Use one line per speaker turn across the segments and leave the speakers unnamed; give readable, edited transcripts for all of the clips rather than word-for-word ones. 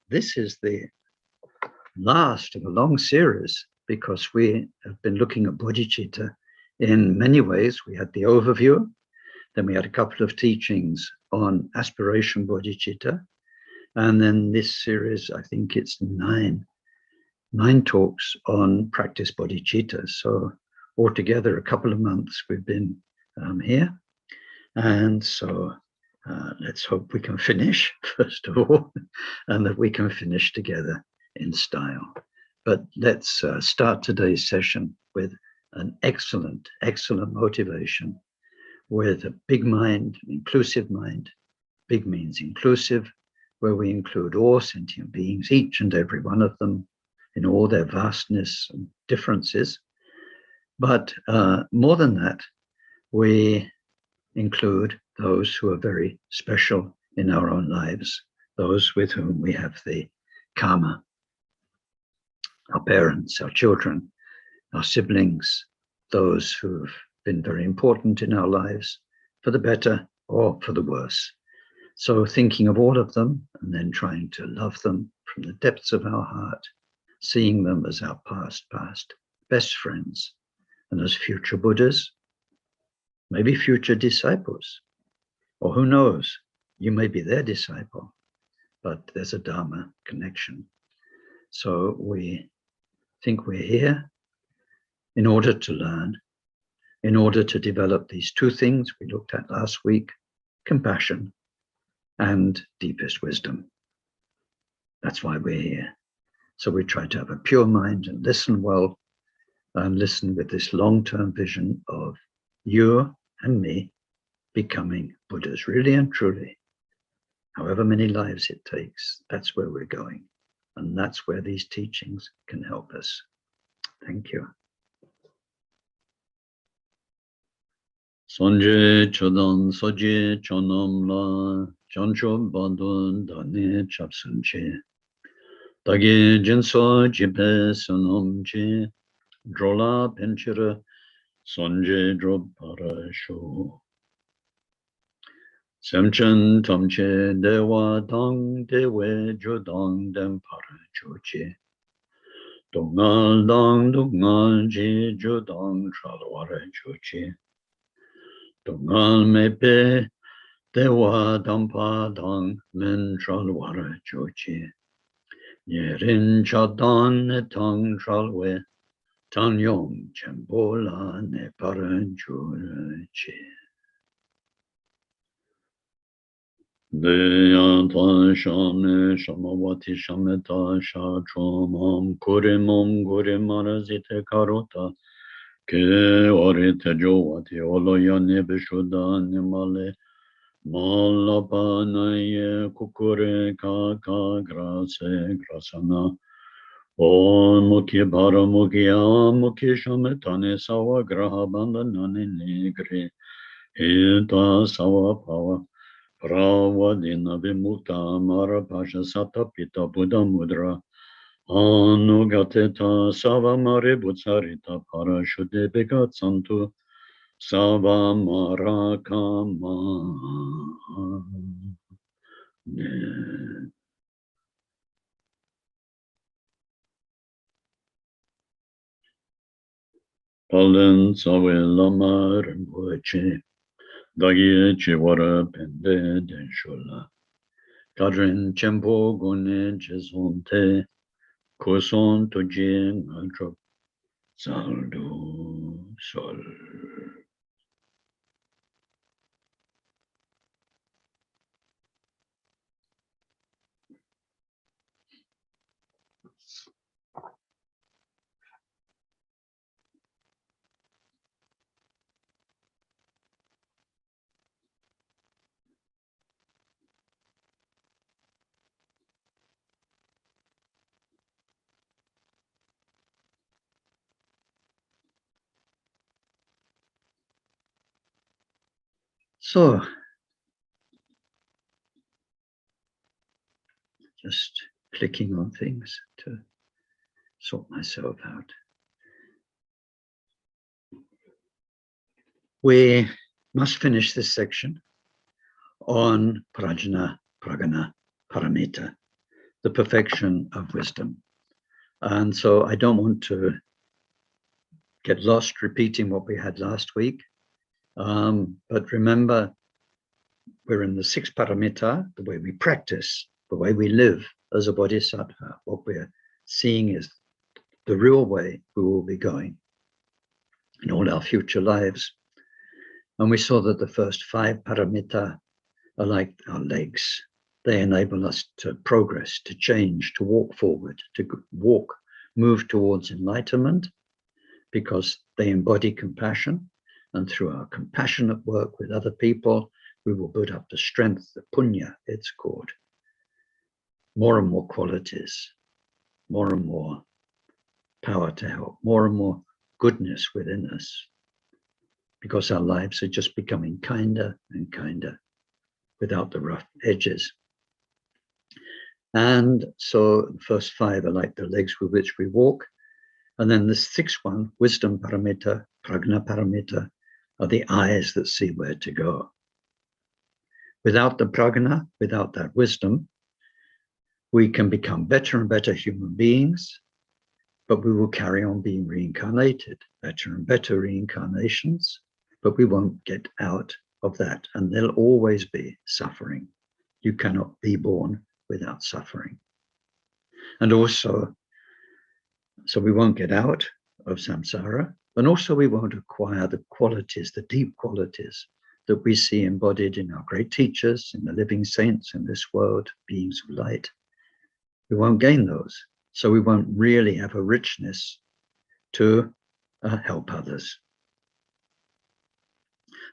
this is the last of a long series because we have been looking at bodhicitta in many ways. We had the overview, then we had a couple of teachings on aspiration bodhicitta, and then this series, I think it's nine talks on practice bodhicitta. So altogether, a couple of months we've been here. And so let's hope we can finish, first of all, and that we can finish together in style. But let's start today's session with an excellent motivation, with a big mind, an inclusive mind. Big means inclusive, where we include all sentient beings, each and every one of them, in all their vastness and differences. But more than that, we include those who are very special in our own lives, those with whom we have the karma, our parents, our children, our siblings, those who've been very important in our lives, for the better or for the worse. So thinking of all of them and then trying to love them from the depths of our heart, seeing them as our past best friends, and as future Buddhas, maybe future disciples, or who knows, you may be their disciple, but there's a Dharma connection. So we think we're here in order to learn, in order to develop these two things we looked at last week, compassion and deepest wisdom. That's why we're here. So we try to have a pure mind and listen well, and listen with this long-term vision of you and me becoming Buddhas, really and truly. However many lives it takes, that's where we're going. And that's where these teachings can help us. Thank you. Sonje chodon soje chonom la joncho bandun dane chapsunche dagi jinso jipe sonom che drola penchira sonje drop parasho semchen tamche dewa dang dewe jodang dem parachoche dongal ji jodang chalwara choche dongal mepe dewa dampa dang men chalwara choche yerin chadan tang chalwe tan yong chembola ne paranchoche Deyantan shame shamavati shameta shachomam kurimom gurimarazite karota ke orite jovati oloyane beshuda nimale malapanaye kukure kaka grase grasana o mukhi bharamukhi amukhi shametane sawa graha bandhanane negre hita sawa pava Pravadina vimukta marapasha satapita buddha mudra anugateta savamare butsarita parashude begatsantu savamarakama Palen savelama rinpoche Dagi chivara pende denshula. Kadrin chempo gune jezonte. Koson toje ngadrop. Saldo sol. So, just clicking on things to sort myself out. We must finish this section on Prajna Paramita, the perfection of wisdom. And so I don't want to get lost repeating what we had last week. But remember, we're in the sixth paramita, the way we practice, the way we live as a bodhisattva. What we're seeing is the real way we will be going in all our future lives. And we saw that the first 5 paramita are like our legs. They enable us to progress, to change, to walk forward, to move towards enlightenment, because they embody compassion. And through our compassionate work with other people, we will build up the strength, the punya, it's called. More and more qualities, more and more power to help, more and more goodness within us, because our lives are just becoming kinder and kinder without the rough edges. And so the first 5 are like the legs with which we walk. And then the 6th one, wisdom paramita, prajna paramita, are the eyes that see where to go. Without the prajna, without that wisdom, we can become better and better human beings, but we will carry on being reincarnated, better and better reincarnations, but we won't get out of that. And there'll always be suffering. You cannot be born without suffering. And also, so we won't get out of samsara, and also we won't acquire the qualities, the deep qualities that we see embodied in our great teachers, in the living saints in this world, beings of light. We won't gain those. So we won't really have a richness to help others.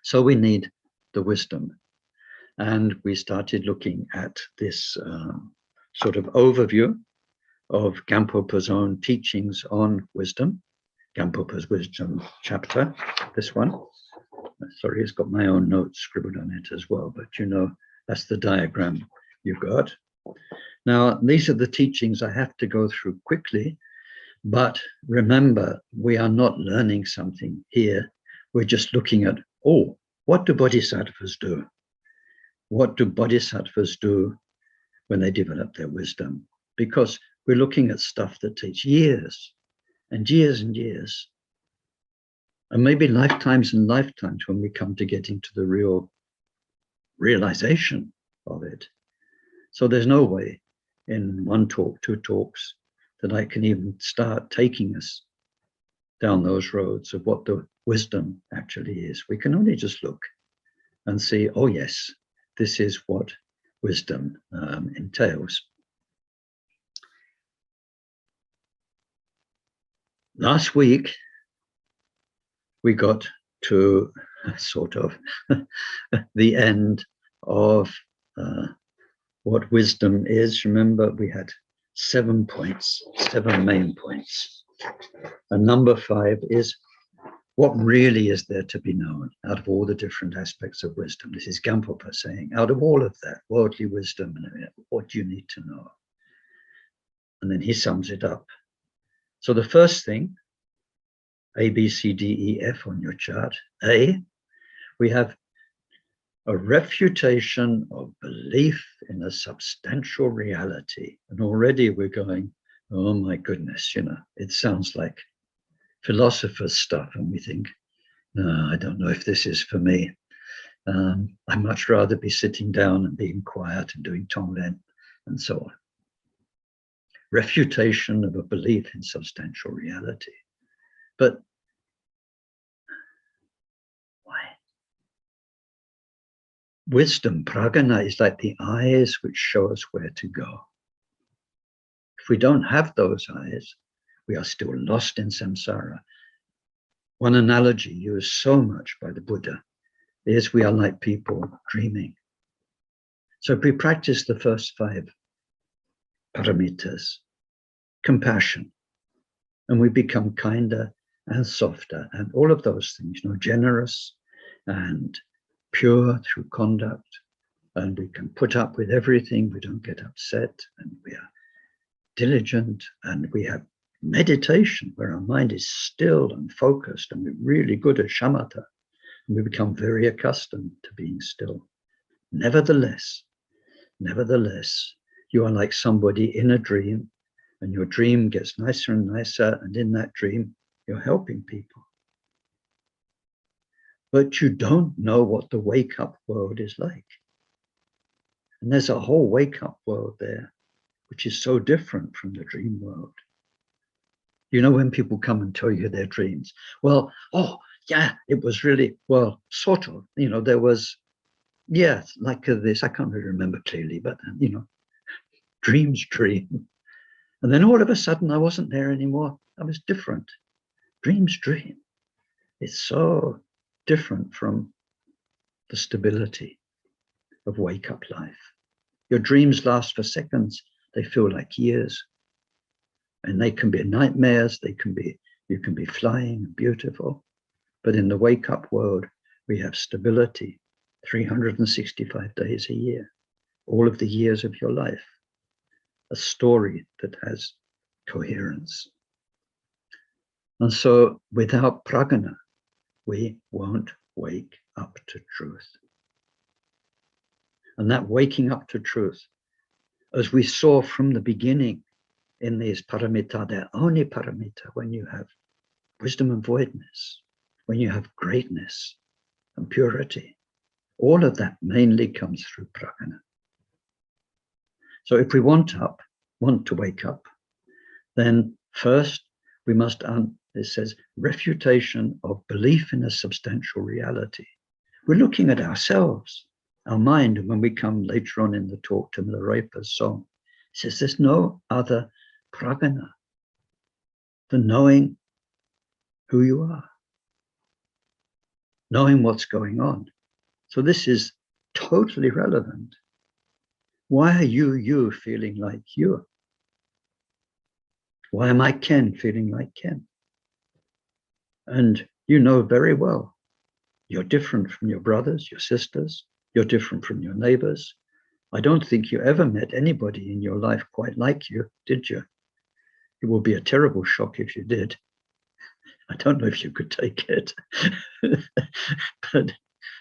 So we need the wisdom. And we started looking at this sort of overview of Gampopa's own teachings on wisdom, Gampopa's wisdom chapter, this one. Sorry, it's got my own notes scribbled on it as well, but you know, that's the diagram you've got. Now, these are the teachings I have to go through quickly, but remember, we are not learning something here. We're just looking at, oh, what do bodhisattvas do? What do bodhisattvas do when they develop their wisdom? Because we're looking at stuff that takes years and years and years, and maybe lifetimes and lifetimes when we come to getting to the real realization of it. So there's no way in 1 talk, 2 talks, that I can even start taking us down those roads of what the wisdom actually is. We can only just look and see, oh yes, this is what wisdom entails. Last week, we got to sort of the end of what wisdom is. Remember, we had 7 points, 7 main points. And number 5 is, what really is there to be known out of all the different aspects of wisdom? This is Gampopa saying, out of all of that, worldly wisdom, what do you need to know? And then he sums it up. So the first thing, A, B, C, D, E, F on your chart. A, we have a refutation of belief in a substantial reality. And already we're going, oh my goodness, you know, it sounds like philosopher's stuff. And we think, no, I don't know if this is for me. I'd much rather be sitting down and being quiet and doing tonglen and so on. Refutation of a belief in substantial reality. But why? Wisdom, prajna, is like the eyes which show us where to go. If we don't have those eyes, we are still lost in samsara. One analogy used so much by the Buddha is we are like people dreaming. So if we practice the first 5 paramitas, compassion, and we become kinder and softer, and all of those things, you know, generous and pure through conduct, and we can put up with everything, we don't get upset, and we are diligent, and we have meditation where our mind is still and focused, and we're really good at shamatha, and we become very accustomed to being still. Nevertheless, You are like somebody in a dream, and your dream gets nicer and nicer, and in that dream, you're helping people. But you don't know what the wake-up world is like. And there's a whole wake-up world there, which is so different from the dream world. You know, when people come and tell you their dreams, well, oh, yeah, it was really, well, sort of, you know, there was, yeah, like this, I can't really remember clearly, but, you know, dreams dream. And then all of a sudden, I wasn't there anymore. I was different. Dreams dream. It's so different from the stability of wake-up life. Your dreams last for seconds. They feel like years. And they can be nightmares. They can be, you can be flying and beautiful. But in the wake-up world, we have stability, 365 days a year, all of the years of your life, a story that has coherence. And so without prajna, we won't wake up to truth. And that waking up to truth, as we saw from the beginning in these paramita, they're only paramita when you have wisdom and voidness, when you have greatness and purity. All of that mainly comes through prajna. So if we want to wake up, then first we must, it says, refutation of belief in a substantial reality. We're looking at ourselves, our mind, and when we come later on in the talk to Milarepa's song, it says there's no other prajna than knowing who you are, knowing what's going on. So this is totally relevant. Why are you feeling like you? Why am I Ken feeling like Ken? And you know very well, you're different from your brothers, your sisters, you're different from your neighbors. I don't think you ever met anybody in your life quite like you, did you? It will be a terrible shock if you did. I don't know if you could take it. But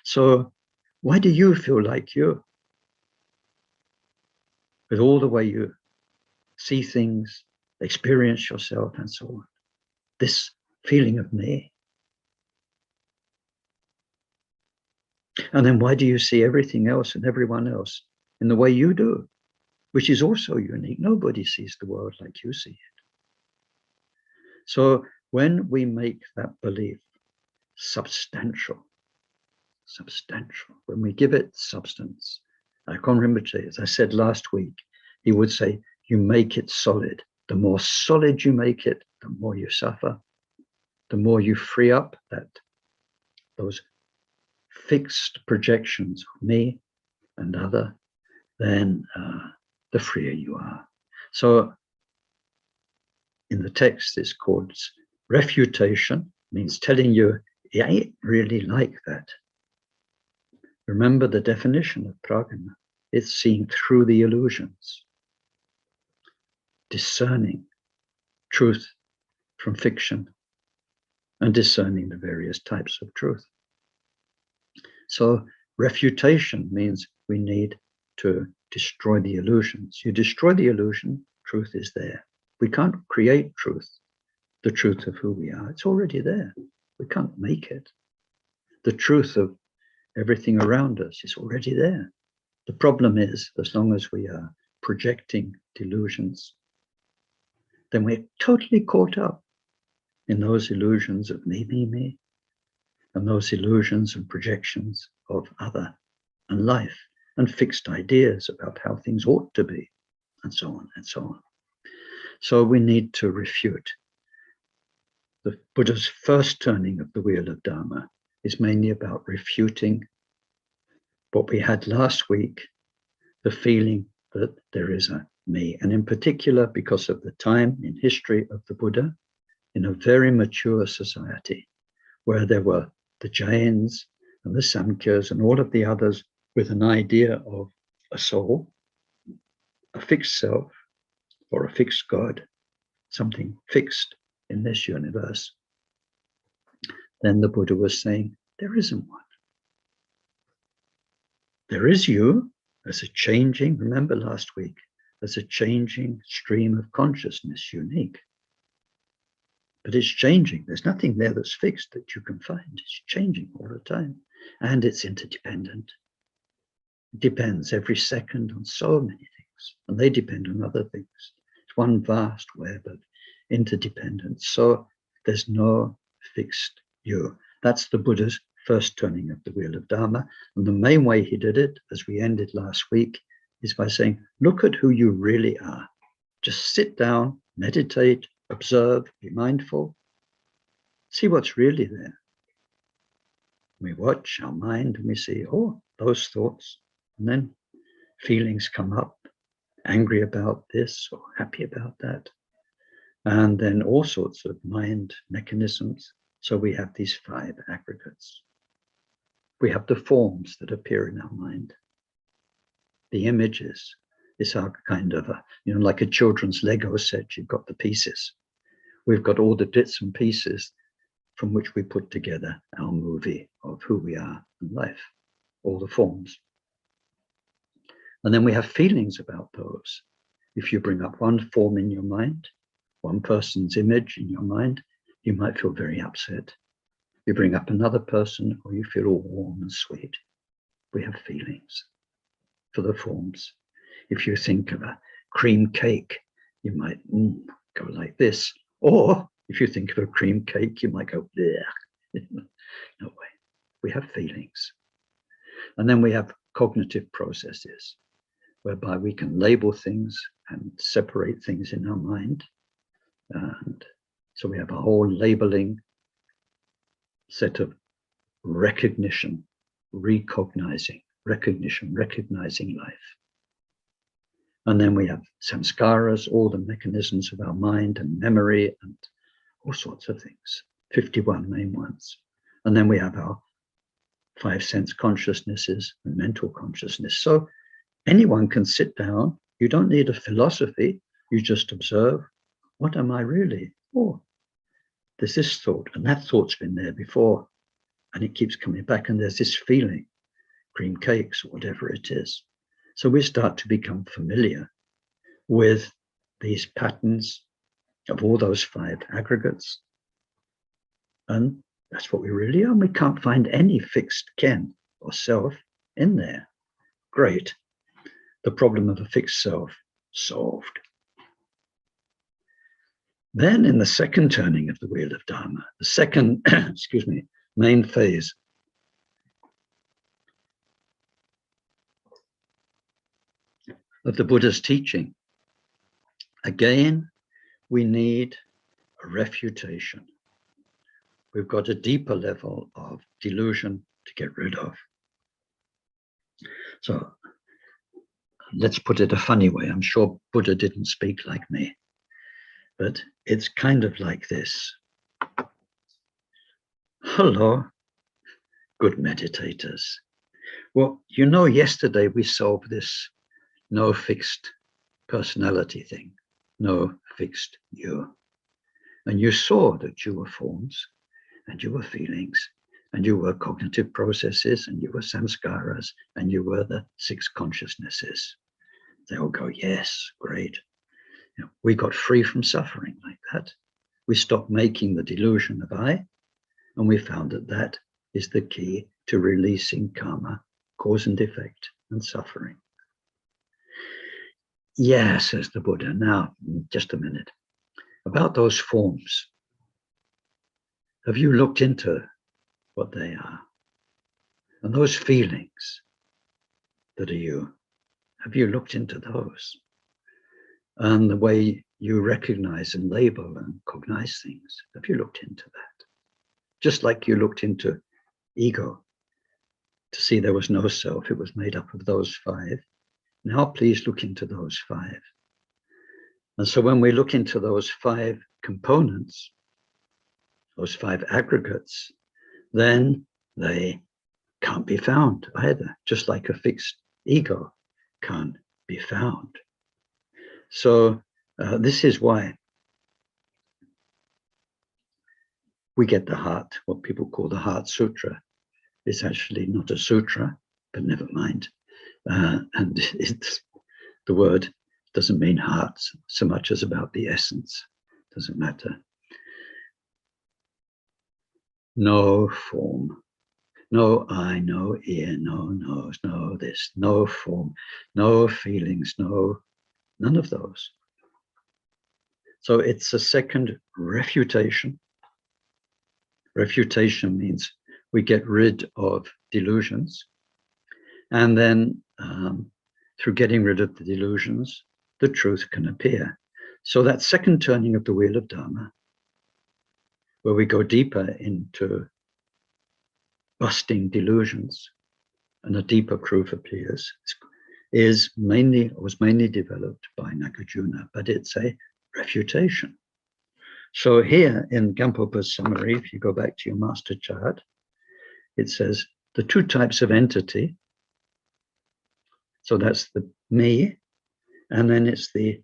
so why do you feel like you? With all the way you see things, experience yourself, and so on. This feeling of me. And then why do you see everything else and everyone else in the way you do, which is also unique? Nobody sees the world like you see it. So when we make that belief substantial, when we give it substance, I can't remember, as I said last week, he would say, you make it solid. The more solid you make it, the more you suffer. The more you free up those fixed projections of me and other, then the freer you are. So in the text, it's called refutation, means telling you, it ain't really like that. Remember the definition of prajna. It's seeing through the illusions, discerning truth from fiction, and discerning the various types of truth. So refutation means we need to destroy the illusions. You destroy the illusion, truth is there. We can't create truth, the truth of who we are. It's already there. We can't make it. The truth of everything around us is already there. The problem is, as long as we are projecting delusions, then we're totally caught up in those illusions of me, and those illusions and projections of other and life, and fixed ideas about how things ought to be, and so on and so on. So we need to refute. The Buddha's first turning of the wheel of Dharma is mainly about refuting what we had last week, the feeling that there is a me. And in particular, because of the time in history of the Buddha, in a very mature society, where there were the Jains and the Samkhyas and all of the others with an idea of a soul, a fixed self, or a fixed God, something fixed in this universe, then the Buddha was saying, there isn't one. There is you as a changing, remember last week, as a changing stream of consciousness, unique. But it's changing. There's nothing there that's fixed that you can find. It's changing all the time. And it's interdependent. It depends every second on so many things. And they depend on other things. It's one vast web of interdependence. So there's no fixed you. That's the Buddha's first turning of the wheel of Dharma. And the main way he did it, as we ended last week, is by saying, look at who you really are. Just sit down, meditate, observe, be mindful, see what's really there. We watch our mind and we see, oh, those thoughts, and then feelings come up, angry about this or happy about that, and then all sorts of mind mechanisms. So we have these 5 aggregates. We have the forms that appear in our mind. The images is our kind of a, like a children's Lego set, you've got the pieces. We've got all the bits and pieces from which we put together our movie of who we are in life, all the forms. And then we have feelings about those. If you bring up one form in your mind, one person's image in your mind, you might feel very upset. You bring up another person, or you feel all warm and sweet. We have feelings for the forms. If you think of a cream cake, you might go like this. Or if you think of a cream cake, you might go, bleh. No way. We have feelings. And then we have cognitive processes, whereby we can label things and separate things in our mind. And so we have a whole labeling set of recognition, recognizing life. And then we have samskaras, all the mechanisms of our mind and memory and all sorts of things, 51 main ones. And then we have our 5 sense consciousnesses and mental consciousness. So anyone can sit down. You don't need a philosophy. You just observe, what am I really? Oh, there's this thought, and that thought's been there before, and it keeps coming back, and there's this feeling, cream cakes or whatever it is. So we start to become familiar with these patterns of all those 5 aggregates. And that's what we really are. And we can't find any fixed Ken or self in there. Great. The problem of a fixed self solved. Then in the second turning of the wheel of Dharma, the second, main phase, of the Buddha's teaching, again, we need a refutation. We've got a deeper level of delusion to get rid of. So let's put it a funny way. I'm sure Buddha didn't speak like me, but it's kind of like this. Hello, good meditators. Well, yesterday we solved this no fixed personality thing, no fixed you. And you saw that you were forms, and you were feelings, and you were cognitive processes, and you were samskaras, and you were the 6 consciousnesses. They all go, yes, great. We got free from suffering like that. We stopped making the delusion of I, and we found that that is the key to releasing karma, cause and effect, and suffering. Yeah, says the Buddha. Now, just a minute. About those forms, have you looked into what they are? And those feelings that are you, have you looked into those? And the way you recognize and label and cognize things, have you looked into that? Just like you looked into ego to see there was no self, it was made up of those 5. Now please look into those 5. And so when we look into those 5 components, those 5 aggregates, then they can't be found either, just like a fixed ego can't be found. So this is why we get the heart, what people call the Heart Sutra. It's actually not a sutra, but never mind. And it's the word Doesn't mean heart so much as about the essence. Doesn't matter. No form. No eye, no ear, no nose, no this, no form, no feelings, none of those. So it's a second refutation. Refutation means we get rid of delusions. And then through getting rid of the delusions, the truth can appear. So that second turning of the wheel of Dharma, where we go deeper into busting delusions and a deeper truth appears, was mainly developed by Nagarjuna, but it's a refutation. So here in Gampopa's summary, if you go back to your master chart, it says the two types of entity. So that's the me, and then it's the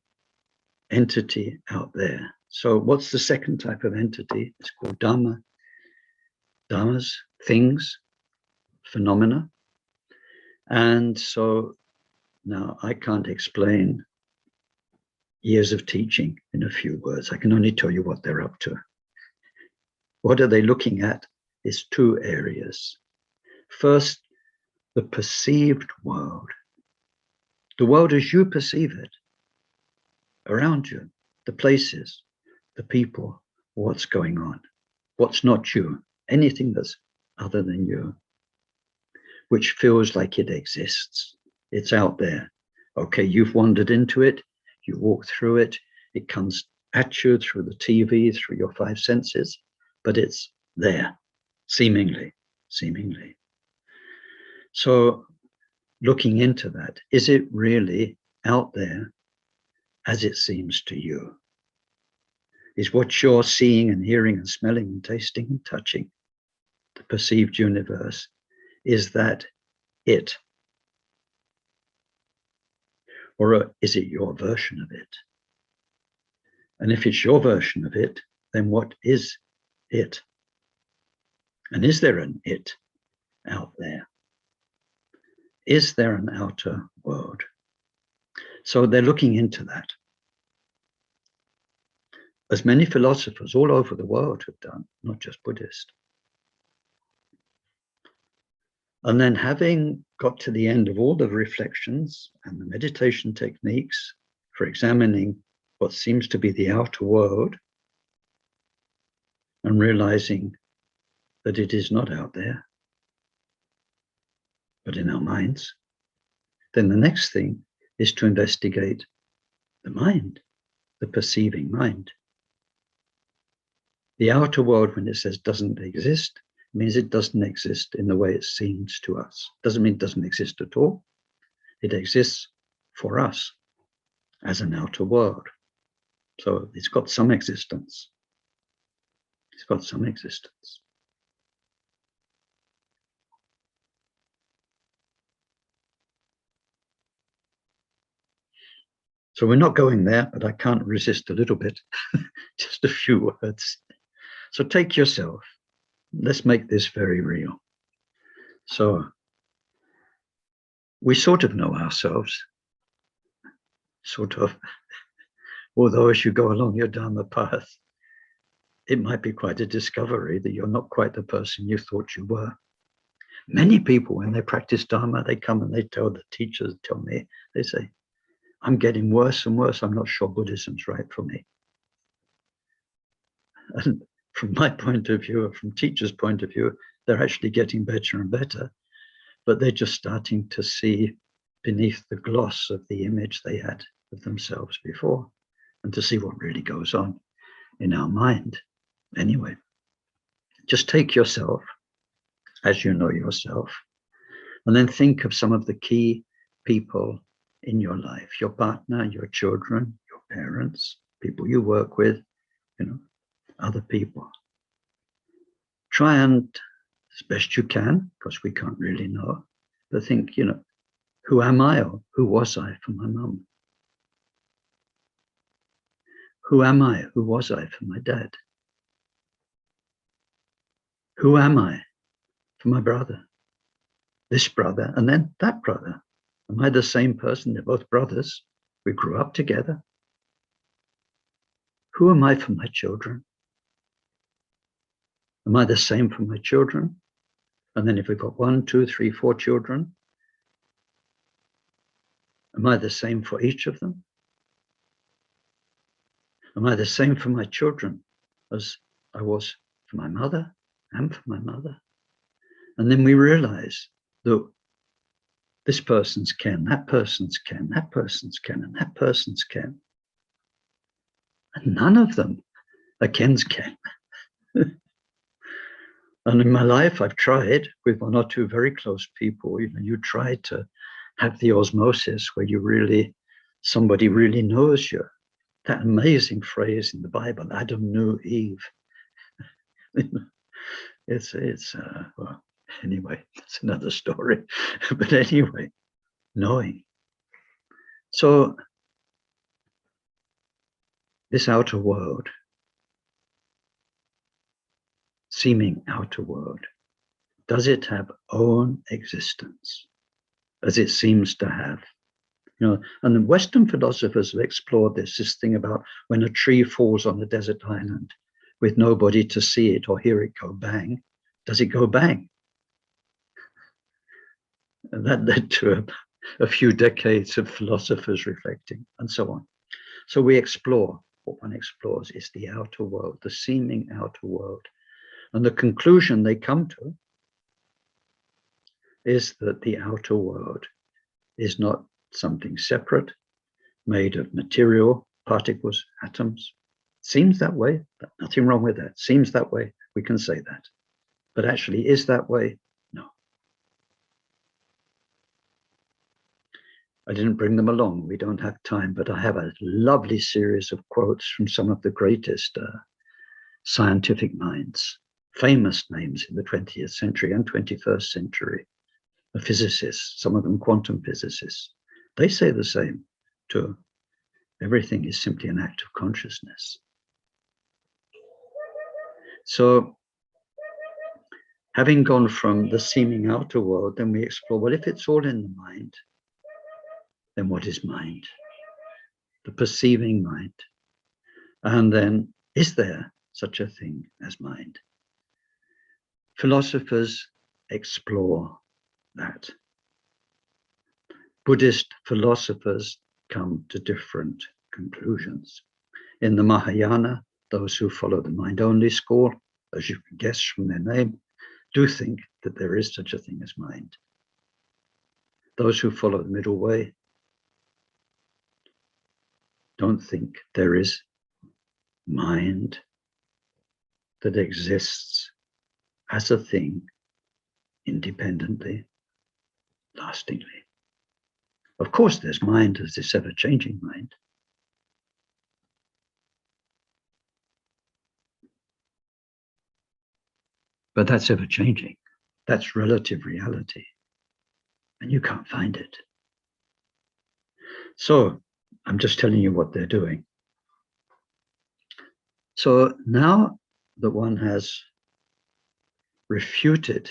entity out there. So what's the second type of entity? It's called Dharma. Dharmas, things, phenomena. And so now I can't explain years of teaching in a few words. I can only tell you what they're up to. What are they looking at? Is two areas. First, the perceived world. The world as you perceive it, around you, the places, the people, what's going on, what's not you, anything that's other than you, which feels like it exists. It's out there. Okay, you've wandered into it, you walk through it, it comes at you through the TV, through your five senses, but it's there, seemingly. So looking into that, is it really out there as it seems to you? Is what you're seeing and hearing and smelling and tasting and touching, the perceived universe, is that it? Or is it your version of it? And if it's your version of it, then what is it? And is there an it out there? Is there an outer world? So they're looking into that. As many philosophers all over the world have done, not just Buddhists. And then having got to the end of all the reflections and the meditation techniques for examining what seems to be the outer world and realizing that it is not out there, but in our minds, then the next thing is to investigate the mind, the perceiving mind. The outer world, when it says doesn't exist, means it doesn't exist in the way it seems to us. Doesn't mean it doesn't exist at all. It exists for us as an outer world. So it's got some existence. It's got some existence. So we're not going there, but I can't resist a little bit. Just a few words. So take yourself. Let's make this very real. So we sort of know ourselves, sort of, although as you go along your Dharma path, it might be quite a discovery that you're not quite the person you thought you were. Many people, when they practice Dharma, they come and they tell the teachers, tell me, they say, I'm getting worse and worse. I'm not sure Buddhism's right for me. And from my point of view, or from teachers' point of view, they're actually getting better and better, but they're just starting to see beneath the gloss of the image they had of themselves before, and to see what really goes on in our mind. Anyway, just take yourself as you know yourself, and then think of some of the key people in your life, your partner, your children, your parents, people you work with, other people. Try and, as best you can, because we can't really know, but think, who am I, or who was I for my mum? Who am I? Who was I for my dad? Who am I for my brother? This brother, and then that brother. Am I the same person? They're both brothers. We grew up together. Who am I for my children? Am I the same for my children? And then if we've got 1, 2, 3, 4 children, am I the same for each of them? Am I the same for my children as I was for my mother and for my mother? And then we realize that this person's ken, that person's ken, that person's ken, and that person's ken. And none of them are ken's ken. And in my life, I've tried with 1 or 2 very close people. You try to have the osmosis where somebody really knows you. That amazing phrase in the Bible, Adam knew Eve. Well, anyway, it's another story. But anyway, knowing. So this outer world, seeming outer world, does it have own existence as it seems to have? And the Western philosophers have explored this thing about when a tree falls on a desert island with nobody to see it or hear it go bang, does it go bang? And that led to a few decades of philosophers reflecting and so on. So we explore. What one explores is the outer world, the seeming outer world. And the conclusion they come to is that the outer world is not something separate, made of material, particles, atoms. Seems that way, but nothing wrong with that. Seems that way, we can say that. But actually, is that way? No. I didn't bring them along. We don't have time, but I have a lovely series of quotes from some of the greatest scientific minds, famous names in the 20th century and 21st century, physicists, some of them quantum physicists. They say the same too. Everything is simply an act of consciousness. So, having gone from the seeming outer world, then we explore, well, if it's all in the mind, then what is mind? The perceiving mind. And then, is there such a thing as mind? Philosophers explore that. Buddhist philosophers come to different conclusions. In the Mahayana, those who follow the mind-only school, as you can guess from their name, do think that there is such a thing as mind. Those who follow the middle way don't think there is mind that exists as a thing independently, lastingly. Of course, there's mind as this ever-changing mind. But that's ever-changing. That's relative reality. And you can't find it. So, I'm just telling you what they're doing. So now that one has refuted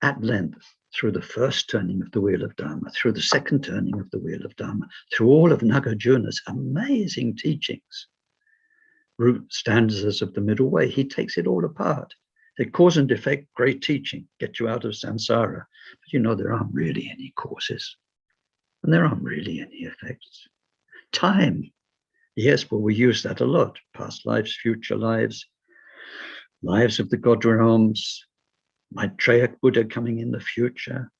at length through the first turning of the wheel of Dharma, through the second turning of the wheel of Dharma, through all of Nagarjuna's amazing teachings, root stanzas of the middle way, he takes it all apart. The cause and effect, great teaching, get you out of samsara. But there aren't really any causes. And there aren't really any effects. Time. Yes, well, we use that a lot. Past lives, future lives, lives of the God realms, Maitreya Buddha coming in the future.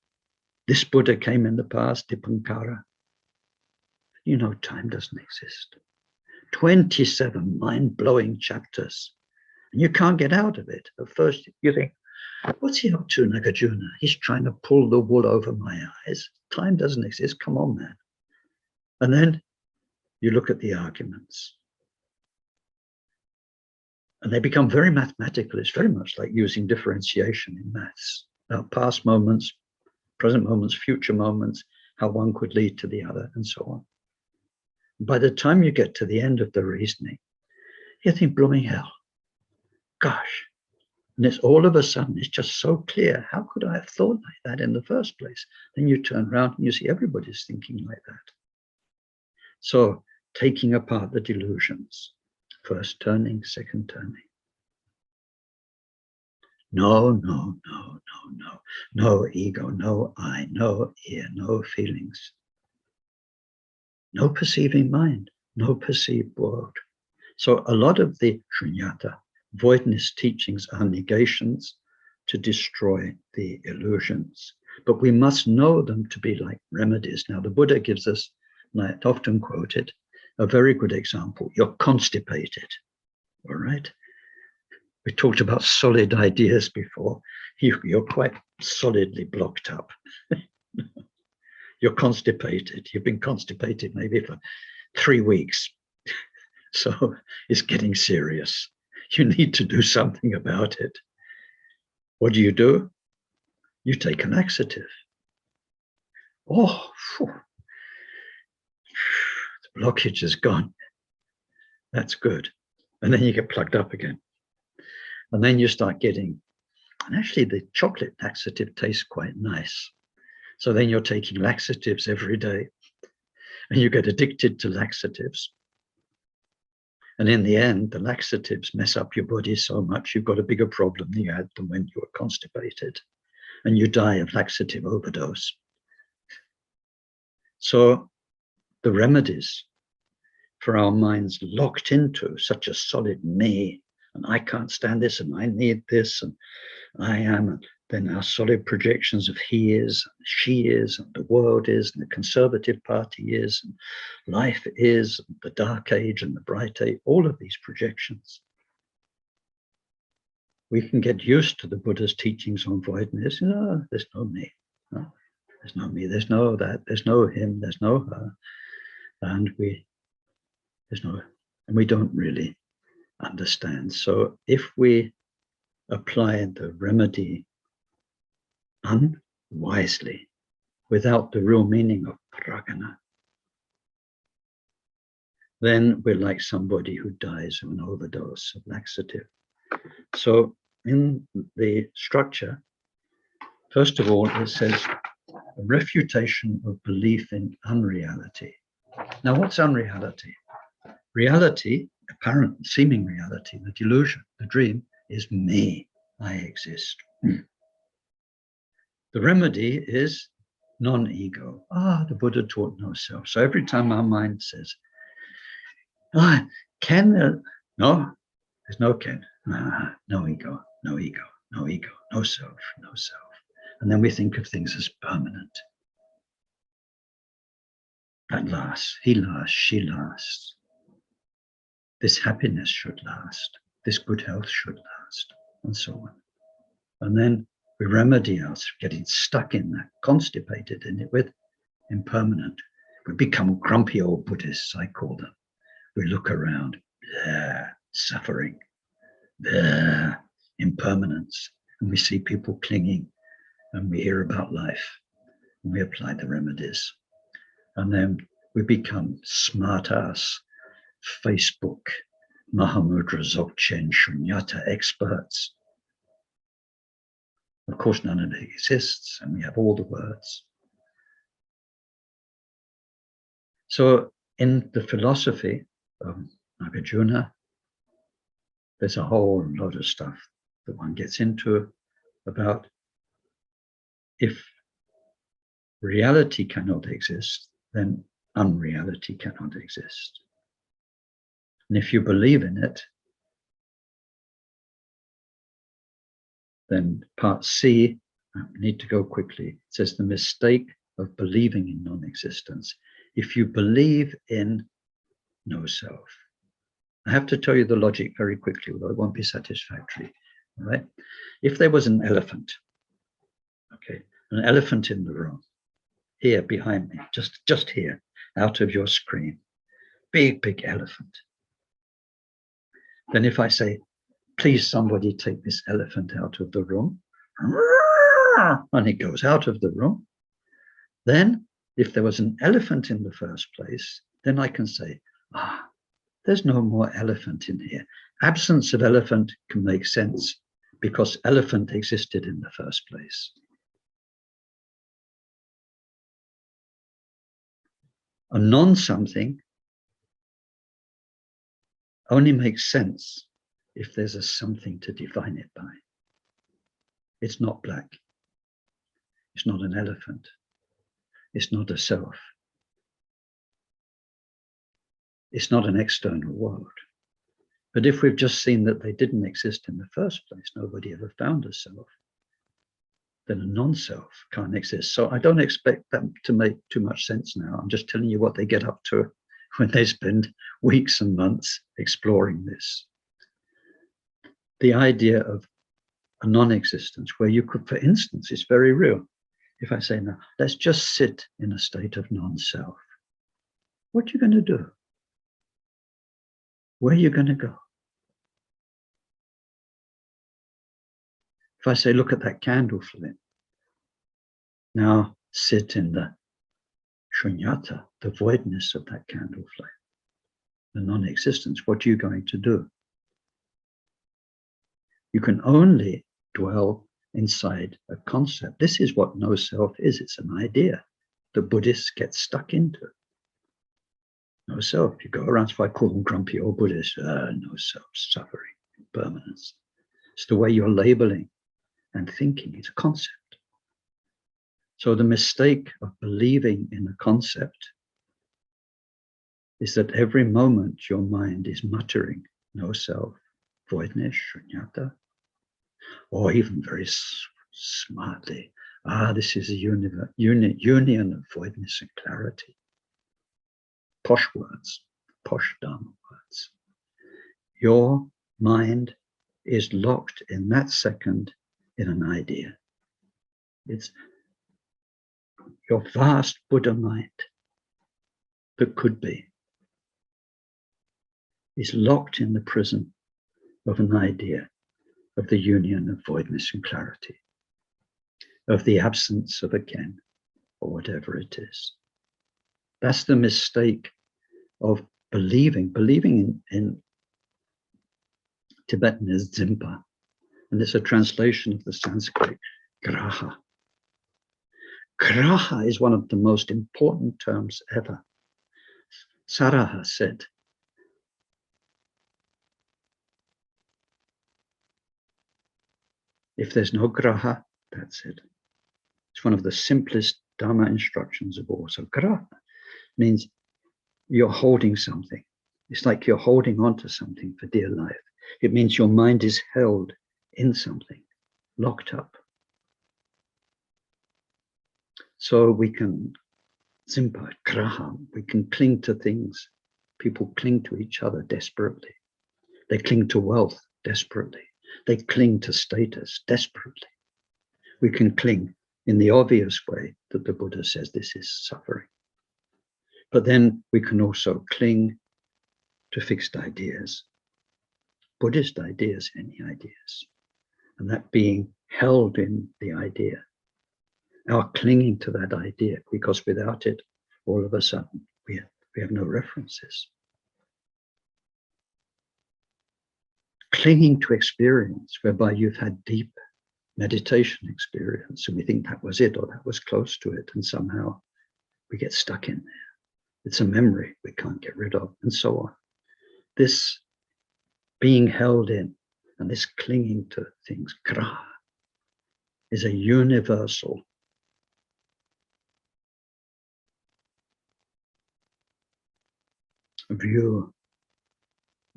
This Buddha came in the past, Dipankara. Time doesn't exist. 27 mind-blowing chapters. And you can't get out of it. At first, you think, what's he up to, Nagarjuna? He's trying to pull the wool over my eyes. Time doesn't exist. Come on, man. And then you look at the arguments. And they become very mathematical. It's very much like using differentiation in maths. About past moments, present moments, future moments, how one could lead to the other, and so on. By the time you get to the end of the reasoning, you think, blooming hell, gosh. And it's all of a sudden, it's just so clear. How could I have thought like that in the first place? Then you turn around and you see everybody's thinking like that. So taking apart the delusions, first turning, second turning. No, no, no, no, no, no ego, no I, no ear, no feelings, no perceiving mind, no perceived world. So a lot of the shunyata, voidness teachings are negations to destroy the illusions. But we must know them to be like remedies. Now, the Buddha gives us, and I often quote it, a very good example. You're constipated, all right? We talked about solid ideas before. You're quite solidly blocked up. You're constipated. You've been constipated maybe for 3 weeks. So it's getting serious. You need to do something about it. What do? You take a laxative. Oh, phew. The blockage is gone. That's good. And then you get plugged up again. And then you start getting, and actually the chocolate laxative tastes quite nice. So then you're taking laxatives every day and you get addicted to laxatives. And in the end, the laxatives mess up your body so much, you've got a bigger problem than you had than when you were constipated. And you die of laxative overdose. So the remedies for our minds locked into such a solid me, and I can't stand this, and I need this, and I am, and then our solid projections of he is, and she is, and the world is, and the Conservative Party is, and life is, and the dark age and the bright age, all of these projections. We can get used to the Buddha's teachings on voidness. No, there's no me. No, there's no me. There's no that. There's no him. There's no her. And we don't really understand. So if we apply the remedy unwisely, without the real meaning of prajna, then we're like somebody who dies of an overdose of laxative. So in the structure, first of all, it says a refutation of belief in unreality. Now, what's unreality? Reality, apparent seeming reality, the delusion, the dream, is me. I exist. The remedy is non-ego. The Buddha taught no self. So every time our mind says, no, there's no Ken. No ego, no ego, no ego, no self, no self. And then we think of things as permanent. That lasts, he lasts, she lasts. This happiness should last. This good health should last, and so on. And then we remedy us getting stuck in that, constipated in it with impermanent. We become grumpy old Buddhists, I call them. We look around, suffering, impermanence, and we see people clinging, and we hear about life, and we apply the remedies. And then we become smart-ass, Facebook, Mahamudra, Dzogchen, Shunyata experts. Of course, none of it exists, and we have all the words. So in the philosophy of Nagarjuna, there's a whole lot of stuff that one gets into about if reality cannot exist, then unreality cannot exist. And if you believe in it, then part C, I need to go quickly, it says the mistake of believing in non-existence. If you believe in no self, I have to tell you the logic very quickly, although it won't be satisfactory. All right? If there was an elephant, okay, an elephant in the room, here behind me, just here, out of your screen, big elephant. Then if I say, please somebody take this elephant out of the room, and it goes out of the room, then if there was an elephant in the first place, then I can say, there's no more elephant in here. Absence of elephant can make sense because elephant existed in the first place. A non-something only makes sense if there's a something to define it by. It's not black. It's not an elephant. It's not a self. It's not an external world. But if we've just seen that they didn't exist in the first place, nobody ever found a self, then a non-self can't exist. So I don't expect them to make too much sense now. I'm just telling you what they get up to when they spend weeks and months exploring this. The idea of a non-existence where you could, for instance, it's very real. If I say now, let's just sit in a state of non-self, what are you going to do? Where are you going to go? If I say, look at that candle flame, now sit in the shunyata, the voidness of that candle flame, the non-existence, what are you going to do? You can only dwell inside a concept. This is what no self is. It's an idea the Buddhists get stuck into. No self. You go around, so I call them grumpy old Buddhists. No self, suffering, impermanence. It's the way you're labeling and thinking. It's a concept. So the mistake of believing in a concept is that every moment your mind is muttering no self, voidness, shunyata, or even very smartly, this is a union of voidness and clarity. Posh words, posh Dharma words. Your mind is locked in that second in an idea. It's your vast Buddha mind that could be is locked in the prison of an idea of the union of voidness and clarity, of the absence of a khen, or whatever it is. That's the mistake of believing. Believing in Tibetan is dzimpa, and it's a translation of the Sanskrit graha. Graha is one of the most important terms ever. Saraha said, if there's no graha, that's it. It's one of the simplest Dharma instructions of all. So graha means you're holding something. It's like you're holding on to something for dear life. It means your mind is held in something, locked up. So we can, dzimpa, graha, we can cling to things. People cling to each other desperately. They cling to wealth desperately. They cling to status desperately. We can cling in the obvious way that the Buddha says this is suffering. But then we can also cling to fixed ideas, Buddhist ideas, any ideas, and that being held in the idea, our clinging to that idea, because without it, all of a sudden, we have no references. Clinging to experience, whereby you've had deep meditation experience, and we think that was it, or that was close to it, and somehow we get stuck in there. It's a memory we can't get rid of, and so on. This being held in, and this clinging to things, graha, is a universal view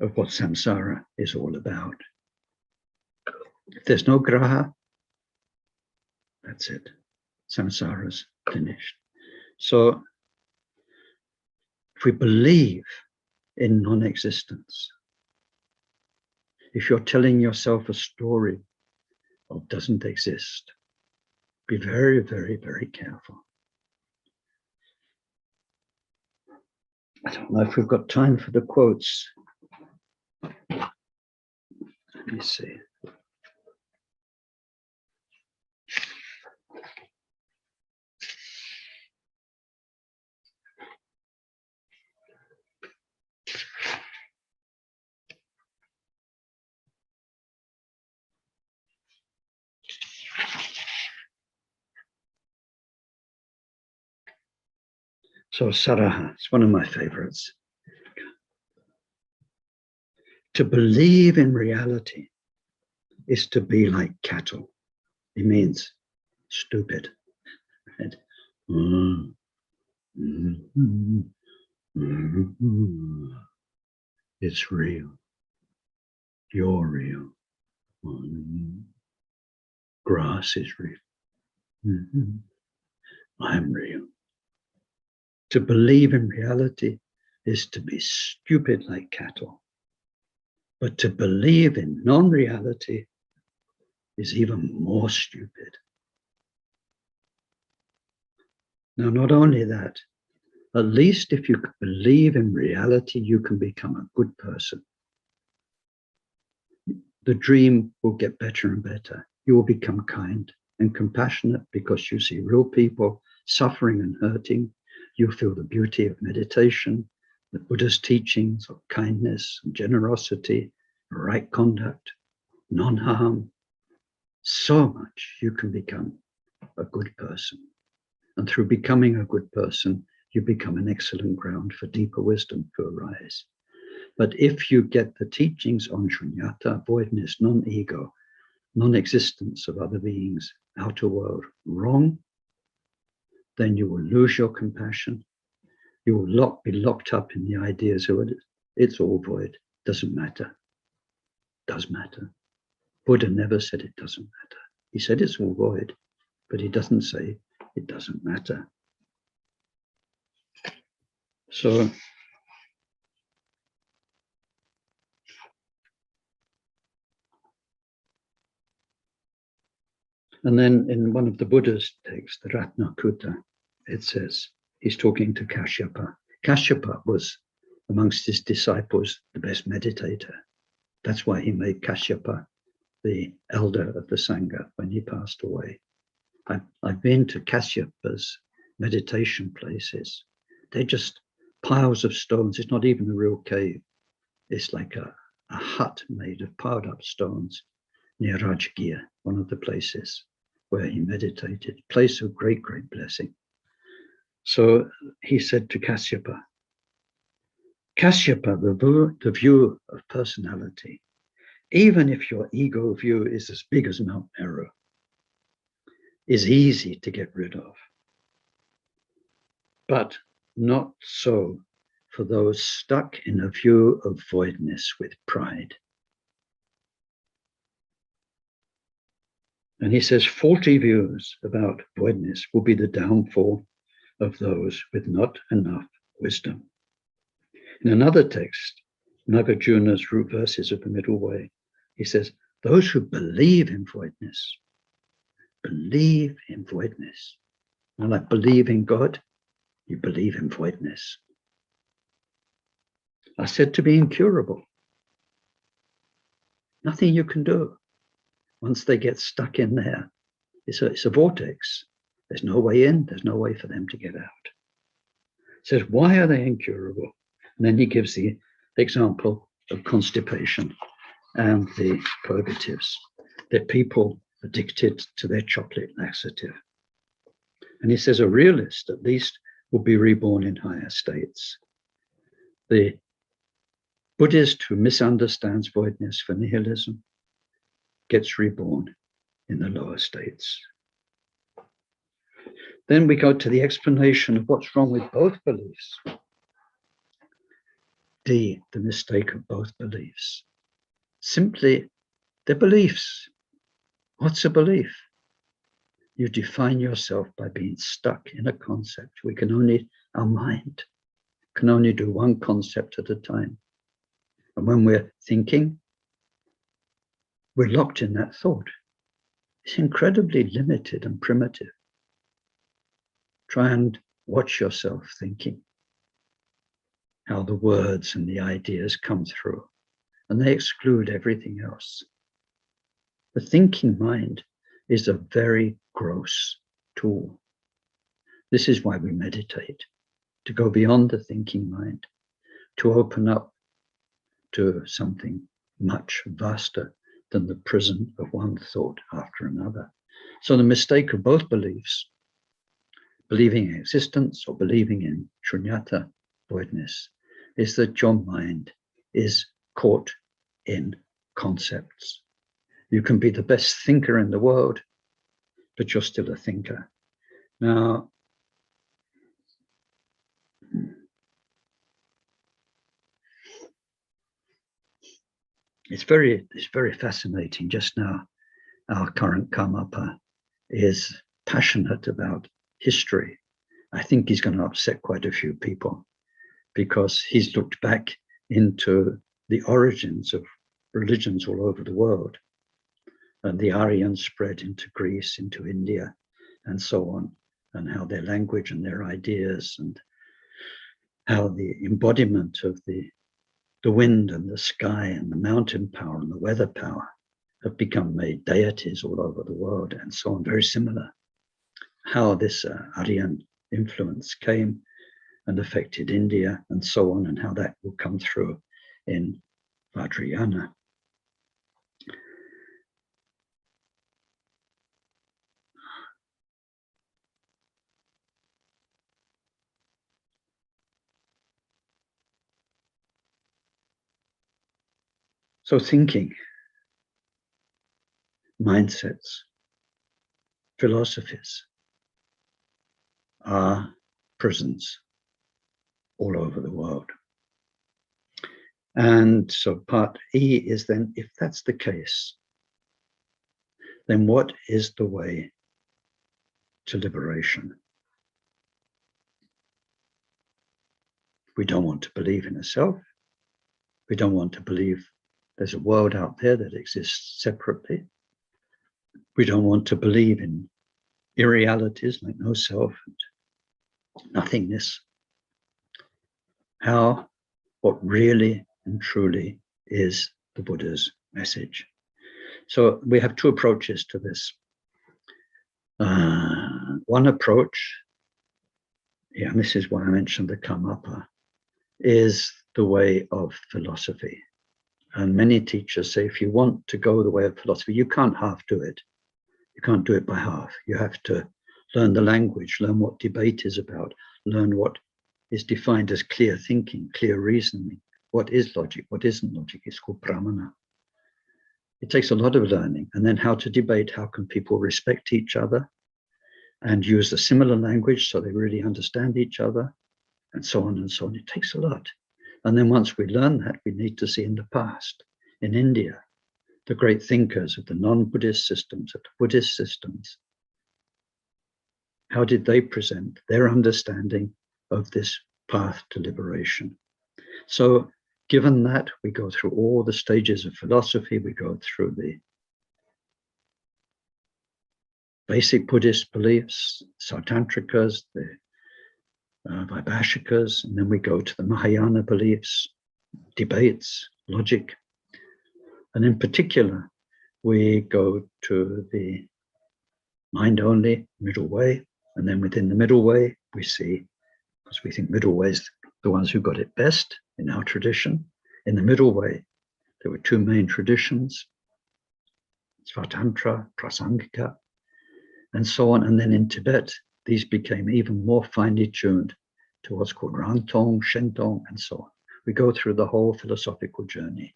of what samsara is all about. If there's no graha, that's it. Samsara's finished. So if we believe in non-existence, if you're telling yourself a story of doesn't exist, be very, very, very careful. I don't know if we've got time for the quotes. Let me see. So Saraha, it's one of my favorites. To believe in reality is to be like cattle. It means stupid. Right? It's real. You're real. Grass is real. I'm real. To believe in reality is to be stupid like cattle. But to believe in non-reality is even more stupid. Now, not only that, at least if you believe in reality, you can become a good person. The dream will get better and better. You will become kind and compassionate because you see real people suffering and hurting. You feel the beauty of meditation, the Buddha's teachings of kindness and generosity, right conduct, non-harm. So much you can become a good person. And through becoming a good person, you become an excellent ground for deeper wisdom to arise. But if you get the teachings on shunyata, voidness, non-ego, non-existence of other beings, outer world, wrong, then you will lose your compassion. You will be locked up in the ideas of it. It's all void. Doesn't matter. Does matter. Buddha never said it doesn't matter. He said it's all void, but he doesn't say it doesn't matter. So and then in one of the Buddha's texts, the Ratnakutta, it says, he's talking to Kashyapa. Kashyapa was, amongst his disciples, the best meditator. That's why he made Kashyapa the elder of the Sangha when he passed away. I've been to Kashyapa's meditation places. They're just piles of stones. It's not even a real cave. It's like a hut made of piled up stones near Rajgir, one of the places where he meditated, place of great, great blessing. So he said to Kashyapa, Kashyapa, the view of personality, even if your ego view is as big as Mount Meru, is easy to get rid of. But not so for those stuck in a view of voidness with pride. And he says, faulty views about voidness will be the downfall of those with not enough wisdom. In another text, Nagarjuna's root verses of the Middle Way, he says, those who believe in voidness, believe in voidness. And like believe in God, you believe in voidness. Are said to be incurable. Nothing you can do. Once they get stuck in there, it's a vortex. There's no way in, there's no way for them to get out. He says, why are they incurable? And then he gives the example of constipation and the purgatives. They're people addicted to their chocolate laxative. And he says, a realist, at least, will be reborn in higher states. The Buddhist who misunderstands voidness for nihilism gets reborn in the lower states. Then we go to the explanation of what's wrong with both beliefs. D, the mistake of both beliefs. Simply, they're beliefs. What's a belief? You define yourself by being stuck in a concept. Our mind can only do one concept at a time. And when we're thinking, we're locked in that thought. It's incredibly limited and primitive. Try and watch yourself thinking, how the words and the ideas come through, and they exclude everything else. The thinking mind is a very gross tool. This is why we meditate, to go beyond the thinking mind, to open up to something much vaster than the prison of one thought after another. So the mistake of both beliefs, believing in existence or believing in shunyata, voidness, is that your mind is caught in concepts. You can be the best thinker in the world, but you're still a thinker. Now, it's very fascinating. Just now, our current Karmapa is passionate about history. I think he's going to upset quite a few people because he's looked back into the origins of religions all over the world. And the Aryans spread into Greece, into India, and so on, and how their language and their ideas and how the embodiment of the wind and the sky and the mountain power and the weather power have become made deities all over the world, and so on, very similar. How this Aryan influence came and affected India and so on, and how that will come through in Vajrayana. So thinking, mindsets, philosophies are prisons all over the world. And so part E is then, if that's the case, then what is the way to liberation? We don't want to believe in a self. We don't want to believe there's a world out there that exists separately. We don't want to believe in irrealities like no self and nothingness. What really and truly is the Buddha's message? So we have two approaches to this. One approach, and this is why I mentioned the Karmapa, is the way of philosophy. And many teachers say, if you want to go the way of philosophy, you can't half do it. You can't do it by half. You have to learn the language, learn what debate is about, learn what is defined as clear thinking, clear reasoning. What is logic? What isn't logic? It's called pramana. It takes a lot of learning. And then how to debate, how can people respect each other and use a similar language so they really understand each other, and so on and so on. It takes a lot. And then once we learn that, we need to see in the past, in India, the great thinkers of the non-Buddhist systems, of the Buddhist systems, how did they present their understanding of this path to liberation? So given that, we go through all the stages of philosophy, we go through the basic Buddhist beliefs, Sautantrikas, the Vaibhashikas, and then we go to the Mahayana beliefs, debates, logic. And in particular, we go to the mind-only middle way. And then within the middle way, we see, because we think middle way is the ones who got it best in our tradition. In the middle way, there were two main traditions, Svatantra, Prasangika, and so on. And then in Tibet, these became even more finely tuned to what's called Rangtong, Shentong, and so on. We go through the whole philosophical journey.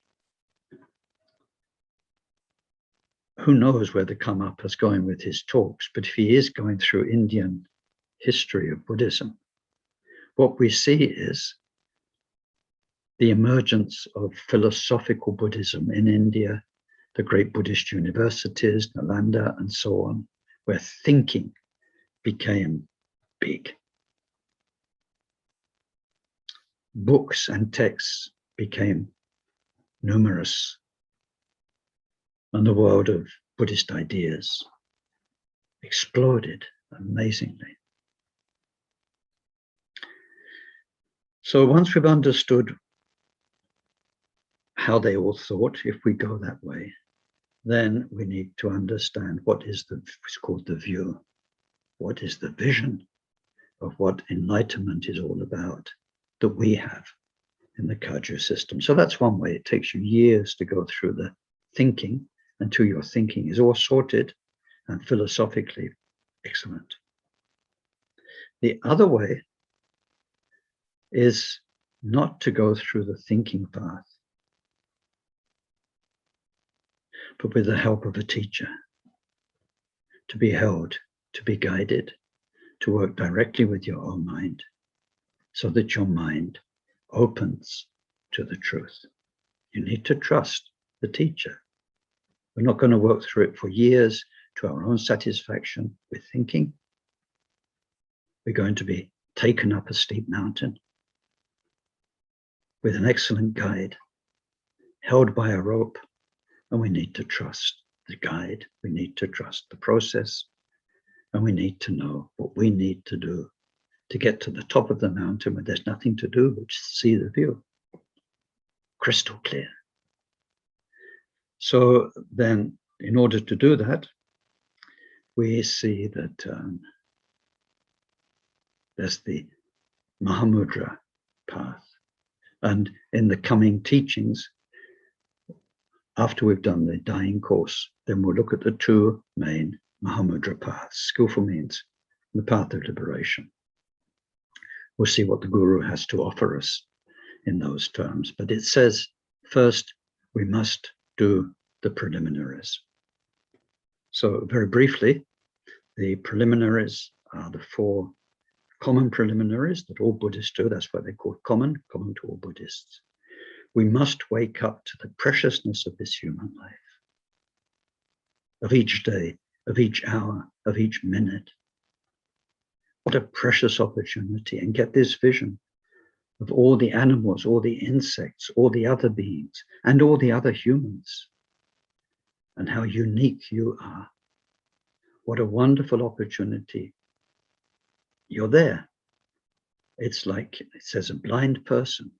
Who knows where the Karmapa is going with his talks, but if he is going through Indian history of Buddhism, what we see is the emergence of philosophical Buddhism in India, the great Buddhist universities, Nalanda, and so on, where thinking became big. Books and texts became numerous, and the world of Buddhist ideas exploded amazingly. So once we've understood how they all thought, if we go that way, then we need to understand what is what's called the view. What is the vision of what enlightenment is all about that we have in the Kagyu system? So that's one way. It takes you years to go through the thinking until your thinking is all sorted and philosophically excellent. The other way is not to go through the thinking path, but with the help of a teacher, to be held, to be guided, to work directly with your own mind, so that your mind opens to the truth. You need to trust the teacher. We're not going to work through it for years to our own satisfaction with thinking. We're going to be taken up a steep mountain with an excellent guide, held by a rope, and we need to trust the guide. We need to trust the process, and we need to know what we need to do to get to the top of the mountain where there's nothing to do but see the view. Crystal clear. So then, in order to do that, we see that there's the Mahamudra path. And in the coming teachings, after we've done the dying course, then we'll look at the two main Mahamudra paths, skillful means, and the path of liberation. We'll see what the Guru has to offer us in those terms. But it says, first, we must do the preliminaries. So very briefly, the preliminaries are the four common preliminaries that all Buddhists do. That's why they're called common to all Buddhists. We must wake up to the preciousness of this human life, of each day, of each hour, of each minute. What a precious opportunity, and get this vision of all the animals, all the insects, all the other beings, and all the other humans, and how unique you are. What a wonderful opportunity. You're there. It's like, it says, a blind person,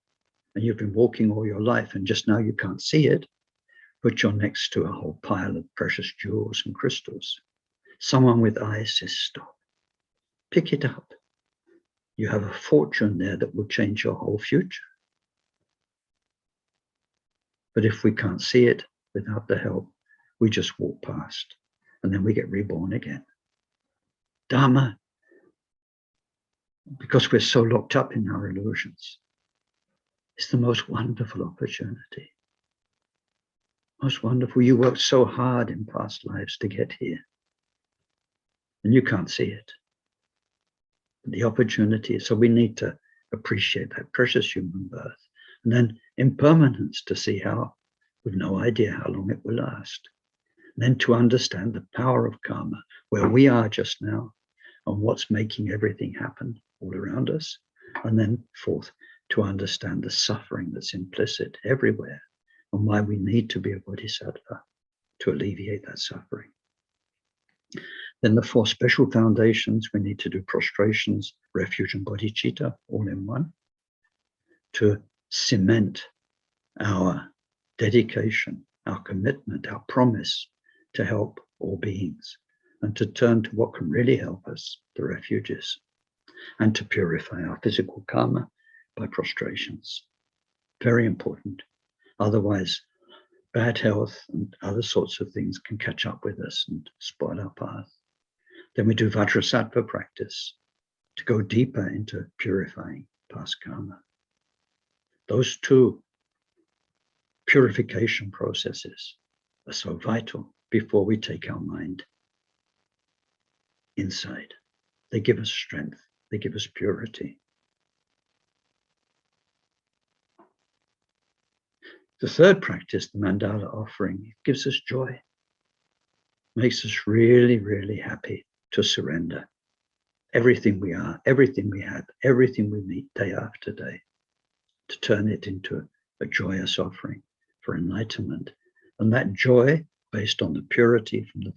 and you've been walking all your life, and just now you can't see it, but you're next to a whole pile of precious jewels and crystals. Someone with eyes says, stop, pick it up. You have a fortune there that will change your whole future. But if we can't see it without the help, we just walk past, and then we get reborn again. Dharma, because we're so locked up in our illusions, it's the most wonderful opportunity. Most wonderful. You worked so hard in past lives to get here, and you can't see it. The opportunity, so we need to appreciate that precious human birth, and then impermanence, to see how, with no idea how long it will last. And then to understand the power of karma, where we are just now, and what's making everything happen all around us. And then fourth, to understand the suffering that's implicit everywhere, and why we need to be a bodhisattva to alleviate that suffering. Then the four special foundations, we need to do prostrations, refuge, and bodhicitta all in one, to cement our dedication, our commitment, our promise to help all beings, and to turn to what can really help us, the refuges, and to purify our physical karma by prostrations. Very important. Otherwise, bad health and other sorts of things can catch up with us and spoil our path. Then we do Vajrasattva practice to go deeper into purifying past karma. Those two purification processes are so vital before we take our mind inside. They give us strength. They give us purity. The third practice, the mandala offering, gives us joy. Makes us really, really happy to surrender everything we are, everything we have, everything we meet day after day, to turn it into a joyous offering for enlightenment. And that joy, based on the purity from the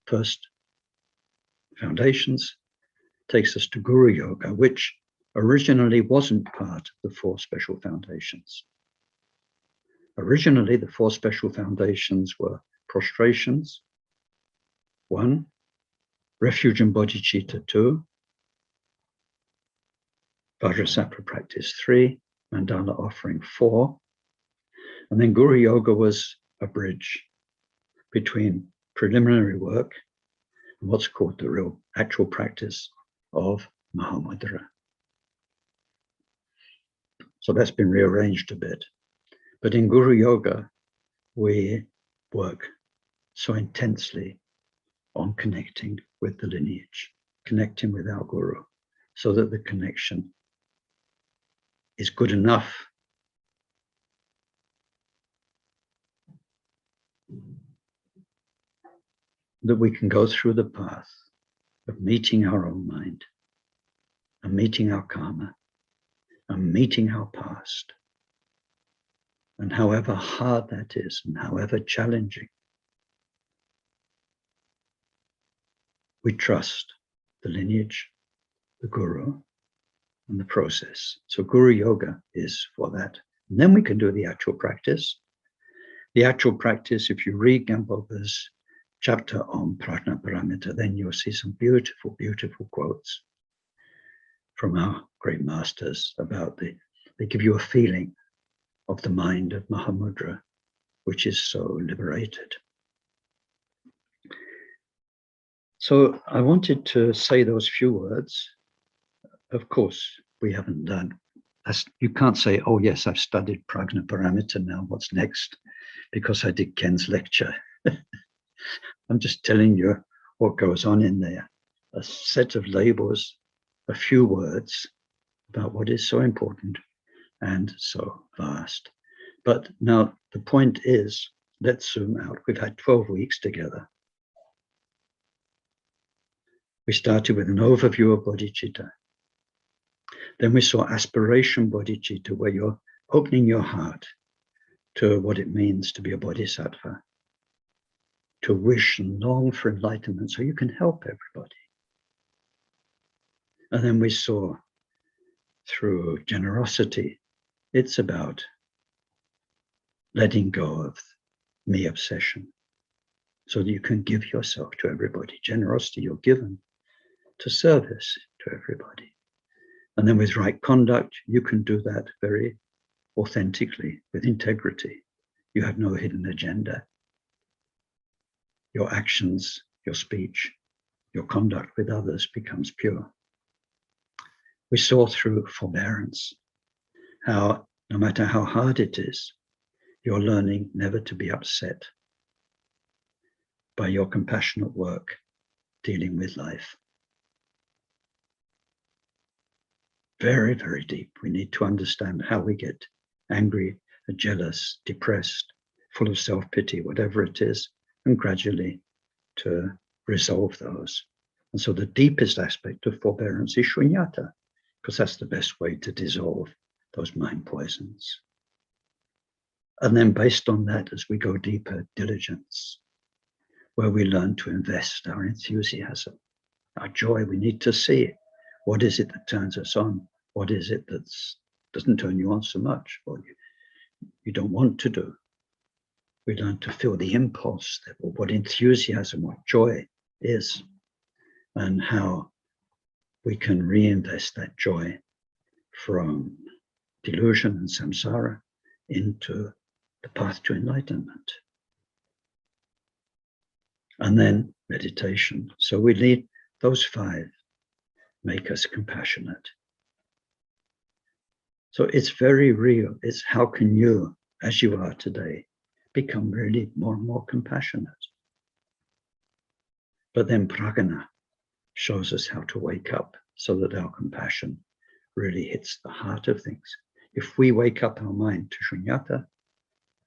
first foundations, takes us to Guru Yoga, which originally wasn't part of the four special foundations. Originally, the four special foundations were prostrations, 1, refuge and bodhicitta, 2, Vajrasattva practice, 3, mandala offering, 4, and then Guru Yoga was a bridge between preliminary work and what's called the real actual practice of Mahamudra. So that's been rearranged a bit. But in Guru Yoga, we work so intensely on connecting with the lineage, connecting with our Guru, so that the connection is good enough that we can go through the path of meeting our own mind and meeting our karma and meeting our past. And however hard that is and however challenging, we trust the lineage, the Guru, and the process. So Guru Yoga is for that. And then we can do the actual practice. The actual practice, if you read Gampopa's chapter on Prajna Paramita, then you'll see some beautiful, beautiful quotes from our great masters about they give you a feeling of the mind of Mahamudra, which is so liberated. So I wanted to say those few words. Of course, we haven't done. You can't say, oh yes, I've studied Prajna Paramita now, what's next? Because I did Ken's lecture. I'm just telling you what goes on in there. A set of labels, a few words about what is so important and so vast. But now the point is, let's zoom out. We've had 12 weeks together. We started with an overview of Bodhicitta. Then we saw aspiration Bodhicitta, where you're opening your heart to what it means to be a bodhisattva, to wish and long for enlightenment so you can help everybody. And then we saw through generosity, it's about letting go of me obsession so that you can give yourself to everybody. Generosity, you're given to service to everybody. And then with right conduct, you can do that very authentically, with integrity. You have no hidden agenda. Your actions, your speech, your conduct with others becomes pure. We saw through forbearance how, no matter how hard it is, you're learning never to be upset by your compassionate work dealing with life. Very, very deep. We need to understand how we get angry, jealous, depressed, full of self-pity, whatever it is, and gradually to resolve those. And so the deepest aspect of forbearance is shunyata, because that's the best way to dissolve those mind poisons. And then based on that, as we go deeper, diligence, where we learn to invest our enthusiasm, our joy. We need to see what is it that turns us on, what is it that doesn't turn you on so much, or you don't want to do. We learn to feel the impulse, what enthusiasm, what joy is, and how we can reinvest that joy from delusion and samsara into the path to enlightenment. And then meditation. So we need those 5, make us compassionate. So it's very real. It's how can you, as you are today, become really more and more compassionate. But then prajna shows us how to wake up so that our compassion really hits the heart of things. If we wake up our mind to shunyata,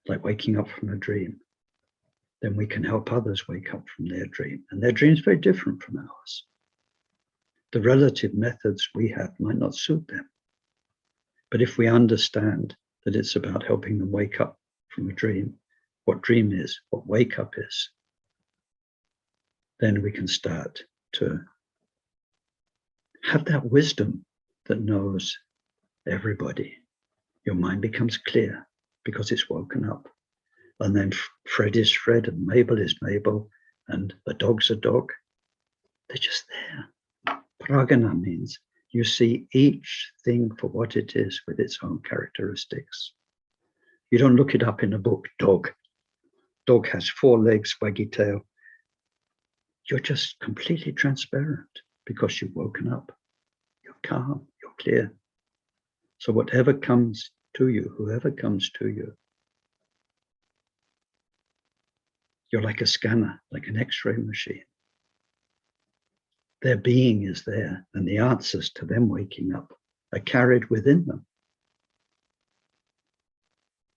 like waking up from a dream, then we can help others wake up from their dream. And their dream is very different from ours. The relative methods we have might not suit them. But if we understand that it's about helping them wake up from a dream, what dream is, what wake up is, then we can start to have that wisdom that knows everybody. Your mind becomes clear because it's woken up. And then Fred is Fred and Mabel is Mabel and the dog's a dog. They're just there. Prajna means you see each thing for what it is with its own characteristics. You don't look it up in a book, dog. Dog has 4 legs, waggy tail. You're just completely transparent because you've woken up. You're calm, you're clear. So whatever comes to you, whoever comes to you, You're like a scanner, like an X-ray machine. Their being is there, and the answers to them waking up are carried within them.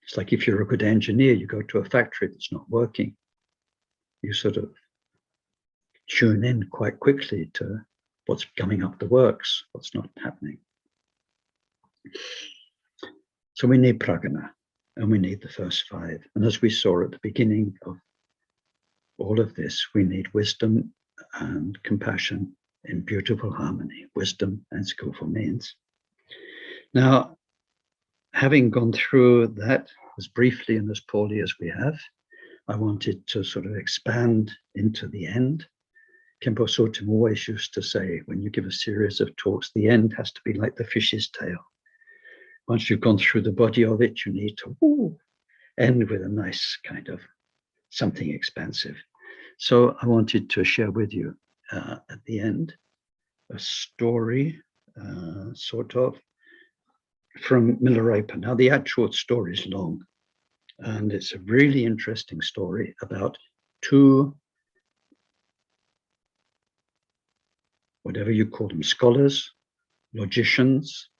It's like if you're a good engineer, you go to a factory that's not working. You sort of tune in quite quickly to what's coming up the works, what's not happening. So we need prajna, and we need the first five. And as we saw at the beginning of all of this, we need wisdom and compassion in beautiful harmony, wisdom and skillful means. Now, having gone through that as briefly and as poorly as we have, I wanted to sort of expand into the end. Khenpo Sotim always used to say, when you give a series of talks, the end has to be like the fish's tail. Once you've gone through the body of it, you need to end with a nice kind of something expansive. So I wanted to share with you at the end a story, sort of, from Milarepa. Now, the actual story is long, and it's a really interesting story about two, whatever you call them, scholars, logicians.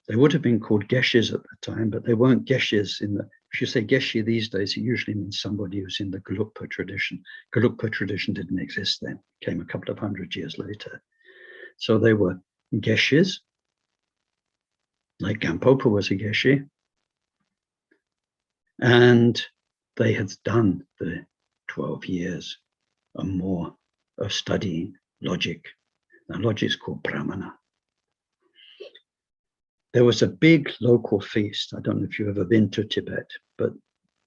They would have been called geshes at the time, but they weren't geshes in the, if you say geshe these days, it usually means somebody who's in the Gelugpa tradition. Gelugpa tradition didn't exist then, it came a couple of 100 years later. So they were geshes, like Gampopa was a geshe, and they had done the 12 years or more of studying logic. Now, logic is called pramana. There was a big local feast. I don't know if you've ever been to Tibet, but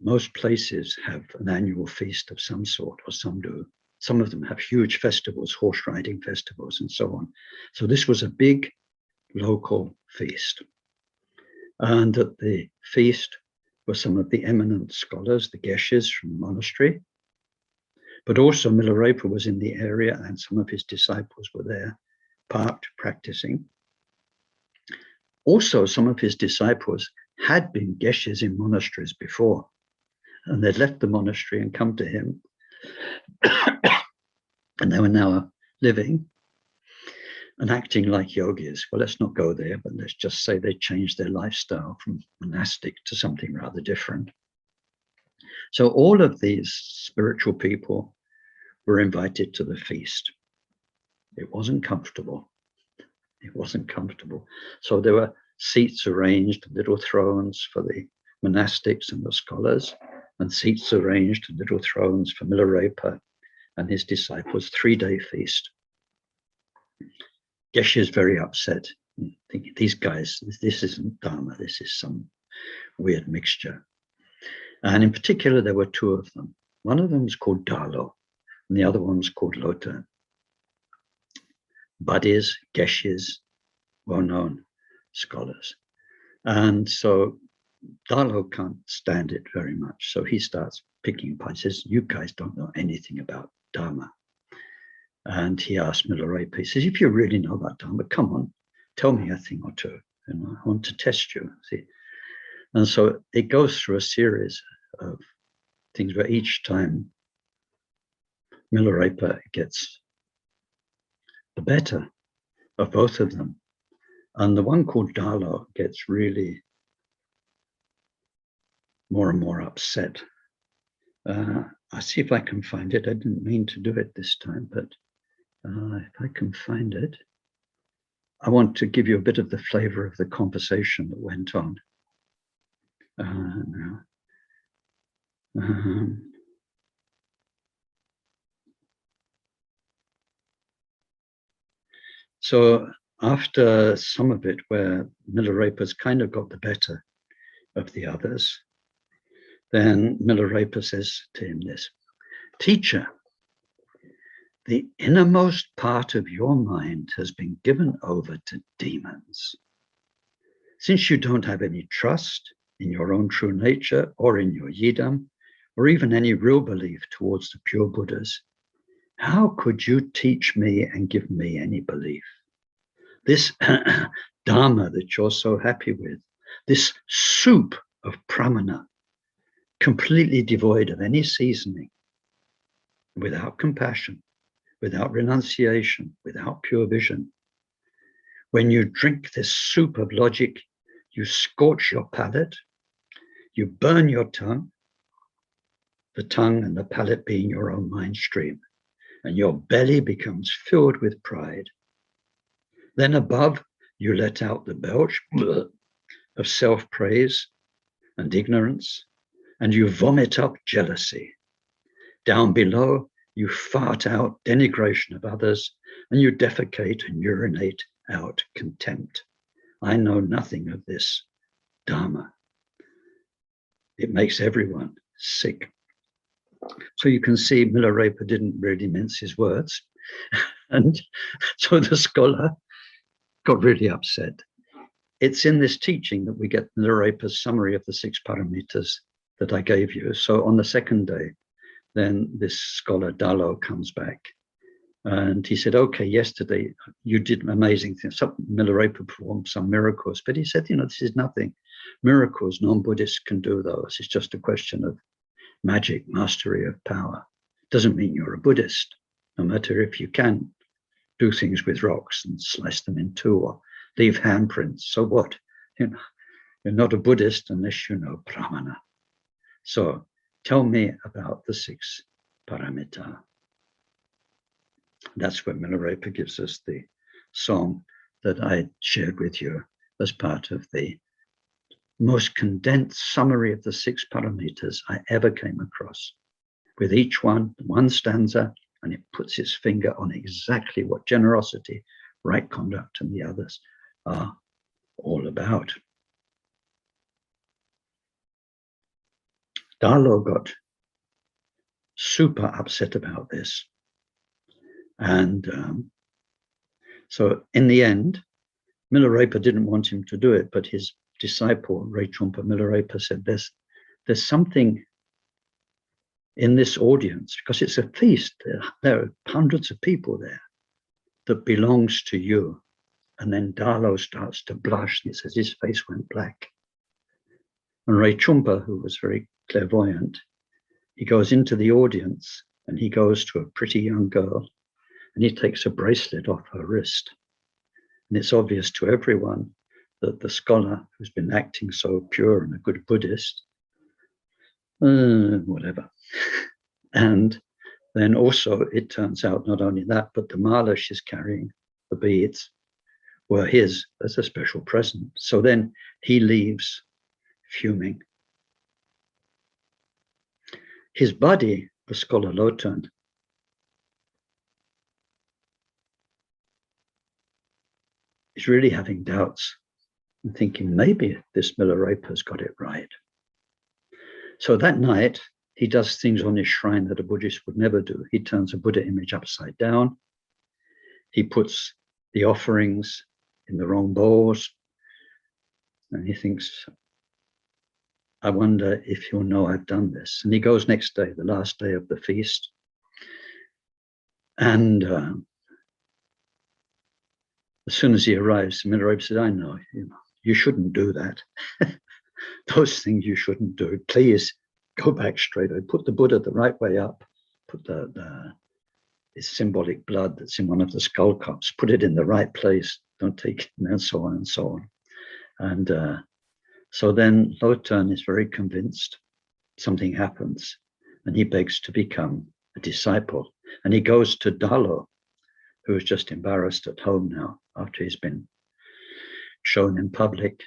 most places have an annual feast of some sort, or some do. Some of them have huge festivals, horse riding festivals, and so on. So this was a big local feast. And at the feast were some of the eminent scholars, the geshes from the monastery, but also Milarepa was in the area, and some of his disciples were there, parked, practicing. Also, some of his disciples had been geshes in monasteries before, and they'd left the monastery and come to him, and they were now living and acting like yogis. Well, let's not go there, but let's just say they changed their lifestyle from monastic to something rather different. So all of these spiritual people were invited to the feast. It wasn't comfortable. It wasn't comfortable. So there were seats arranged, little thrones for the monastics and the scholars, and seats arranged, little thrones for Milarepa and his disciples, 3-day feast. Geshe is very upset, thinking, these guys, this isn't Dharma, this is some weird mixture. And in particular, there were two of them. One of them was called Dalo, and the other one was called Lota. Buddies, geshes, well-known scholars. And so Dalo can't stand it very much. So he starts picking apart. He says, you guys don't know anything about Dharma. And he asked Milarepa, he says, if you really know about Dharma, come on, tell me a thing or two. And I want to test you. See? And so it goes through a series of things where each time Milarepa gets the better of both of them. And the one called Dalo gets really more and more upset. I'll see if I can find it. I didn't mean to do it this time, but if I can find it, I want to give you a bit of the flavor of the conversation that went on. So after some of it, where Milarepa's kind of got the better of the others, then Milarepa says to him this, teacher, the innermost part of your mind has been given over to demons. Since you don't have any trust in your own true nature or in your yidam, or even any real belief towards the pure Buddhas, how could you teach me and give me any belief? This Dharma that you're so happy with, this soup of pramana completely devoid of any seasoning, without compassion, without renunciation, without pure vision. When you drink this soup of logic, you scorch your palate, you burn your tongue, the tongue and the palate being your own mind stream, and your belly becomes filled with pride. Then above, you let out the belch of self-praise and ignorance, and you vomit up jealousy. Down below, you fart out denigration of others, and you defecate and urinate out contempt. I know nothing of this Dharma. It makes everyone sick. So you can see Milarepa didn't really mince his words. And so the scholar got really upset. It's in this teaching that we get Milarepa's summary of the 6 paramitas that I gave you. So on the second day, then this scholar Dalo comes back and he said, okay, yesterday you did amazing things. Milarepa performed some miracles, but he said, this is nothing. Miracles, non-Buddhists can do those. It's just a question of magic, mastery of power. Doesn't mean you're a Buddhist, no matter if you can do things with rocks and slice them in two or leave handprints. So what? You're not a Buddhist unless you know pramana. So tell me about the 6 paramita. That's where Milarepa gives us the song that I shared with you as part of the most condensed summary of the 6 paramitas I ever came across. With each one stanza, and it puts its finger on exactly what generosity, right conduct, and the others are all about. Dalo got super upset about this. And so in the end, Milarepa didn't want him to do it, but his disciple, Refutation Milarepa, said, there's something in this audience, because it's a feast, there are hundreds of people there, that belongs to you. And then Dalo starts to blush, and he says his face went black. And Rechumpa, who was very clairvoyant, he goes into the audience and he goes to a pretty young girl and he takes a bracelet off her wrist. And it's obvious to everyone that the scholar, who's been acting so pure and a good Buddhist, whatever. And then also it turns out not only that, but the mala she's carrying, the beads, were his as a special present. So then he leaves fuming. His buddy, the scholar Lotan, is really having doubts and thinking maybe this Milarepa's got it right. So that night, he does things on his shrine that a Buddhist would never do. He turns a Buddha image upside down. He puts the offerings in the wrong bowls. And he thinks, I wonder if you'll know I've done this. And he goes next day, the last day of the feast. And as soon as he arrives, Milarepa said, I know, you shouldn't do that. Those things you shouldn't do. Please go back straight. Put the Buddha the right way up. Put this symbolic blood that's in one of the skull cups. Put it in the right place. Don't take it, and so on and so on. And so then Lotan is very convinced something happens, and he begs to become a disciple. And he goes to Dalo, who is just embarrassed at home now after he's been shown in public.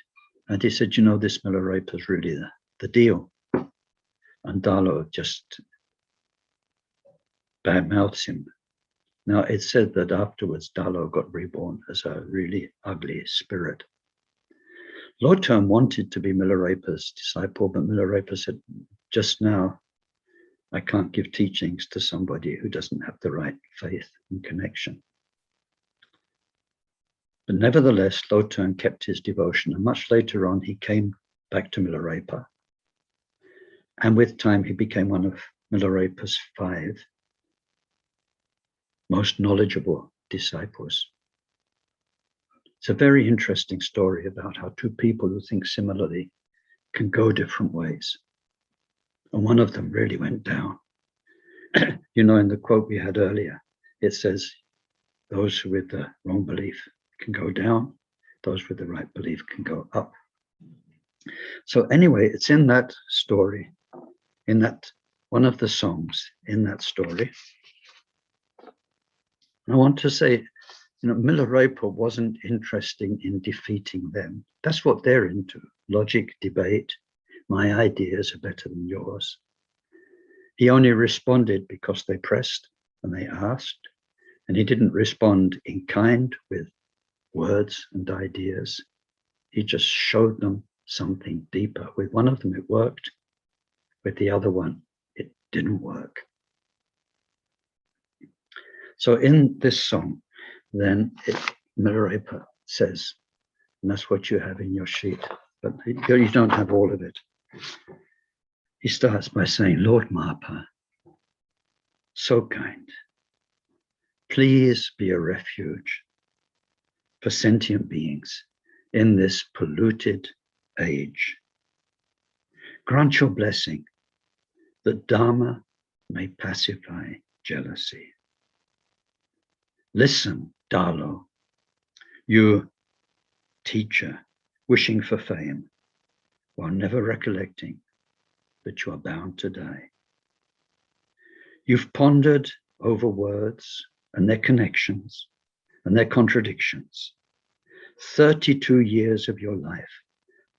And he said, this Milarepa is really the deal. And Dalo just badmouths him. Now, it's said that afterwards Dalo got reborn as a really ugly spirit. Lotan wanted to be Milarepa's disciple, but Milarepa said, just now, I can't give teachings to somebody who doesn't have the right faith and connection. But nevertheless, Lotan kept his devotion, and much later on, he came back to Milarepa. And with time, he became one of Milarepa's 5 most knowledgeable disciples. It's a very interesting story about how 2 people who think similarly can go different ways. And one of them really went down. You know, in the quote we had earlier, it says, those with the wrong belief can go down, those with the right belief can go up. So anyway, it's in that story, in that one of the songs in that story. And I want to say, you know, Milarepa wasn't interested in defeating them. That's what they're into, logic, debate. My ideas are better than yours. He only responded because they pressed and they asked, and he didn't respond in kind with words and ideas. He just showed them something deeper. With one of them, it worked. With the other one, it didn't work. So in this song, then Milarepa says, and that's what you have in your sheet, but you don't have all of it. He starts by saying, Lord Mapa, so kind, please be a refuge for sentient beings in this polluted age. Grant your blessing that Dharma may pacify jealousy. Listen, Dalo, you teacher wishing for fame while never recollecting that you are bound to die. You've pondered over words and their connections and their contradictions. 32 years of your life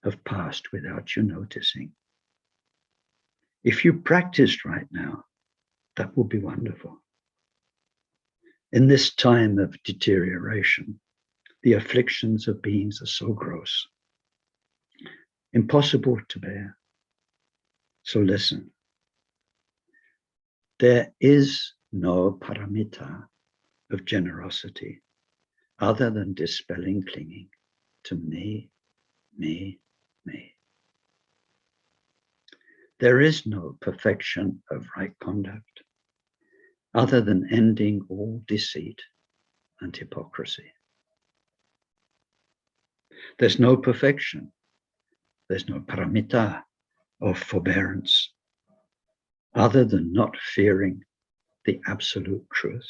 have passed without you noticing. If you practiced right now, that would be wonderful. In this time of deterioration, the afflictions of beings are so gross, impossible to bear. So listen. There is no paramita of generosity other than dispelling clinging to me, me, me. There is no perfection of right conduct other than ending all deceit and hypocrisy. There's no perfection. There's no paramita of forbearance other than not fearing the absolute truth.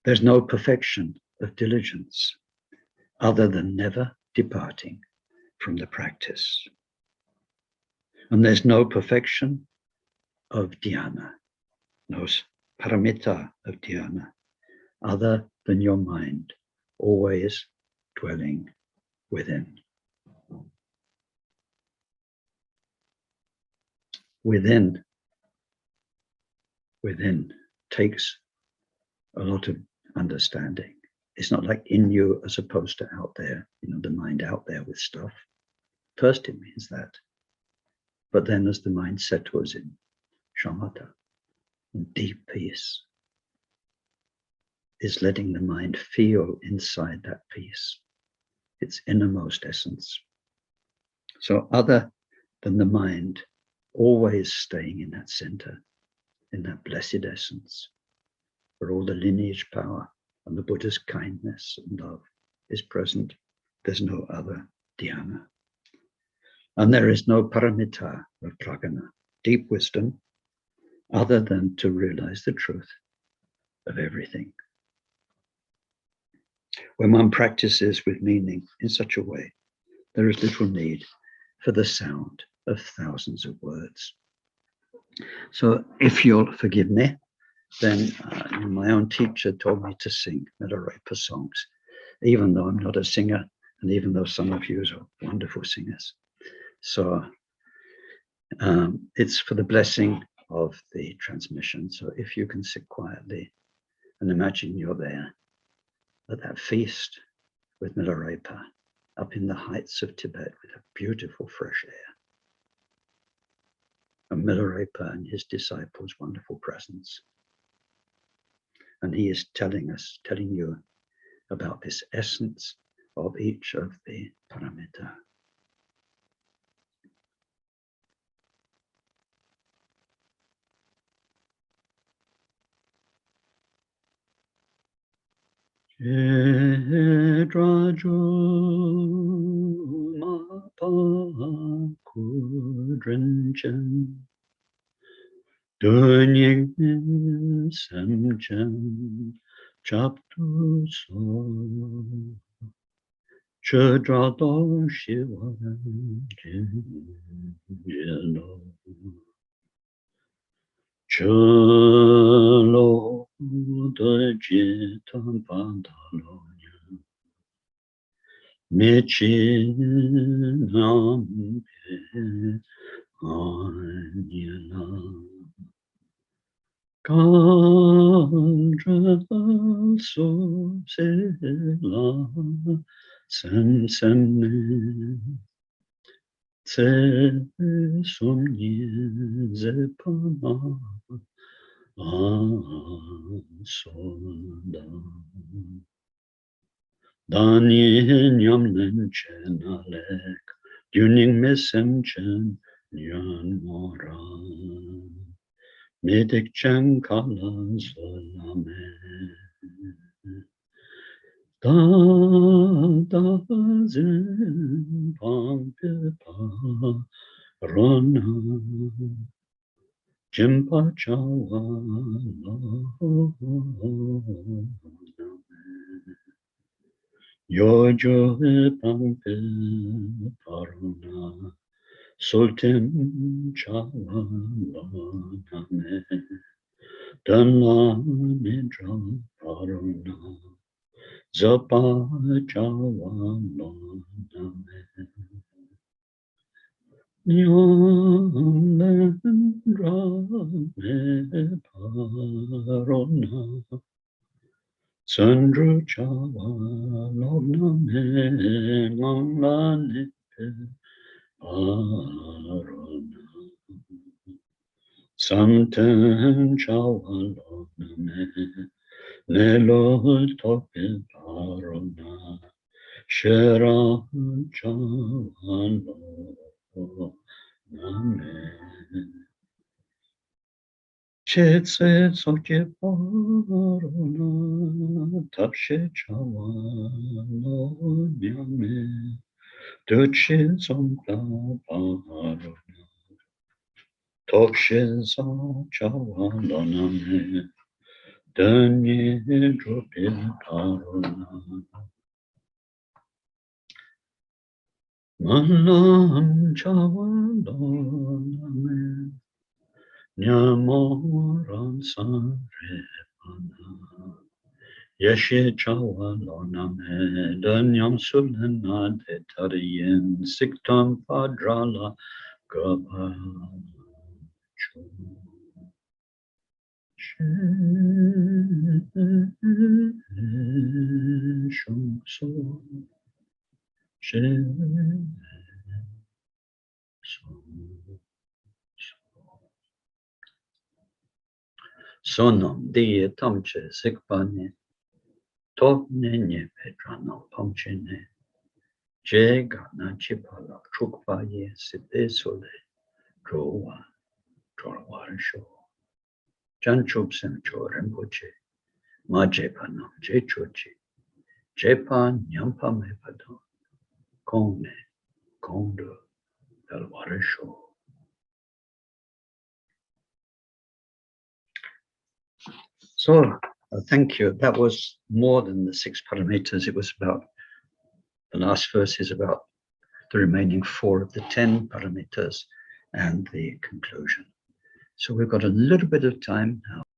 There's no perfection of diligence other than never departing from the practice. And there's no perfection of dhyana, no paramita of dhyana, other than your mind always dwelling within. Within takes a lot of understanding. It's not like in you as opposed to out there, you know, the mind out there with stuff. First it means that. But then as the mind settles in shamatha, in deep peace, is letting the mind feel inside that peace, its innermost essence. So other than the mind always staying in that center, in that blessed essence, where all the lineage power and the Buddha's kindness and love is present, there's no other dhyana. And there is no paramita of prajna, deep wisdom, other than to realize the truth of everything. When one practices with meaning in such a way, there is little need for the sound of thousands of words. So if you'll forgive me, then my own teacher told me to sing Milarepa songs, even though I'm not a singer, and even though some of you are wonderful singers. So it's for the blessing of the transmission. So if you can sit quietly and imagine you're there at that feast with Milarepa up in the heights of Tibet with a beautiful fresh air. And Milarepa and his disciples' wonderful presence. And he is telling you about this essence of each of the paramita. Raju Mapa drinchen, dunying samchen, chaptu so, chudrado shiva, jelo, chulo, the jitam pandalo. Mechinam Anyala Kandra Sosela Sem Tse Sumye Zepana Asoda Dani Nyamlen Chenalek Duning Mesem Chen Nyan Moran Medik Chen Kalan Solame Da Zin Pampipa Rona Jimpa Chawa Yojo Pampi Paruna Sultan Chawaname Dana Nidra Paruna Zapa Chawaname Nyandra Me Paruna Sandra Chawaname Ngamlane Paruna Samten Chawaname Nelo Topi Paruna Shera Chawaname Chetse Soke Paruna Tapshe Chawaname Duche Somta Paruna Topshinsa Chawaname Danye Drupil Paruna Manam Chawaname Nyamoran Sarepana Yeshe Chawaname Danyam Sulana Detariyen Siktam Padrala Gabachu Shumso Sonam diye tamche sikpane topne nye pedrana pamchene je gana chipala chukpaye siddhe sole drowa drwarsho janchupsem chorenpoche ma jepanam je chochi jepan nyampa me padon kongne kondo dalwarsho. So, thank you. That was more than the 6 paramitas. It was about, the last verse is about the remaining 4 of the 10 paramitas and the conclusion. So we've got a little bit of time now.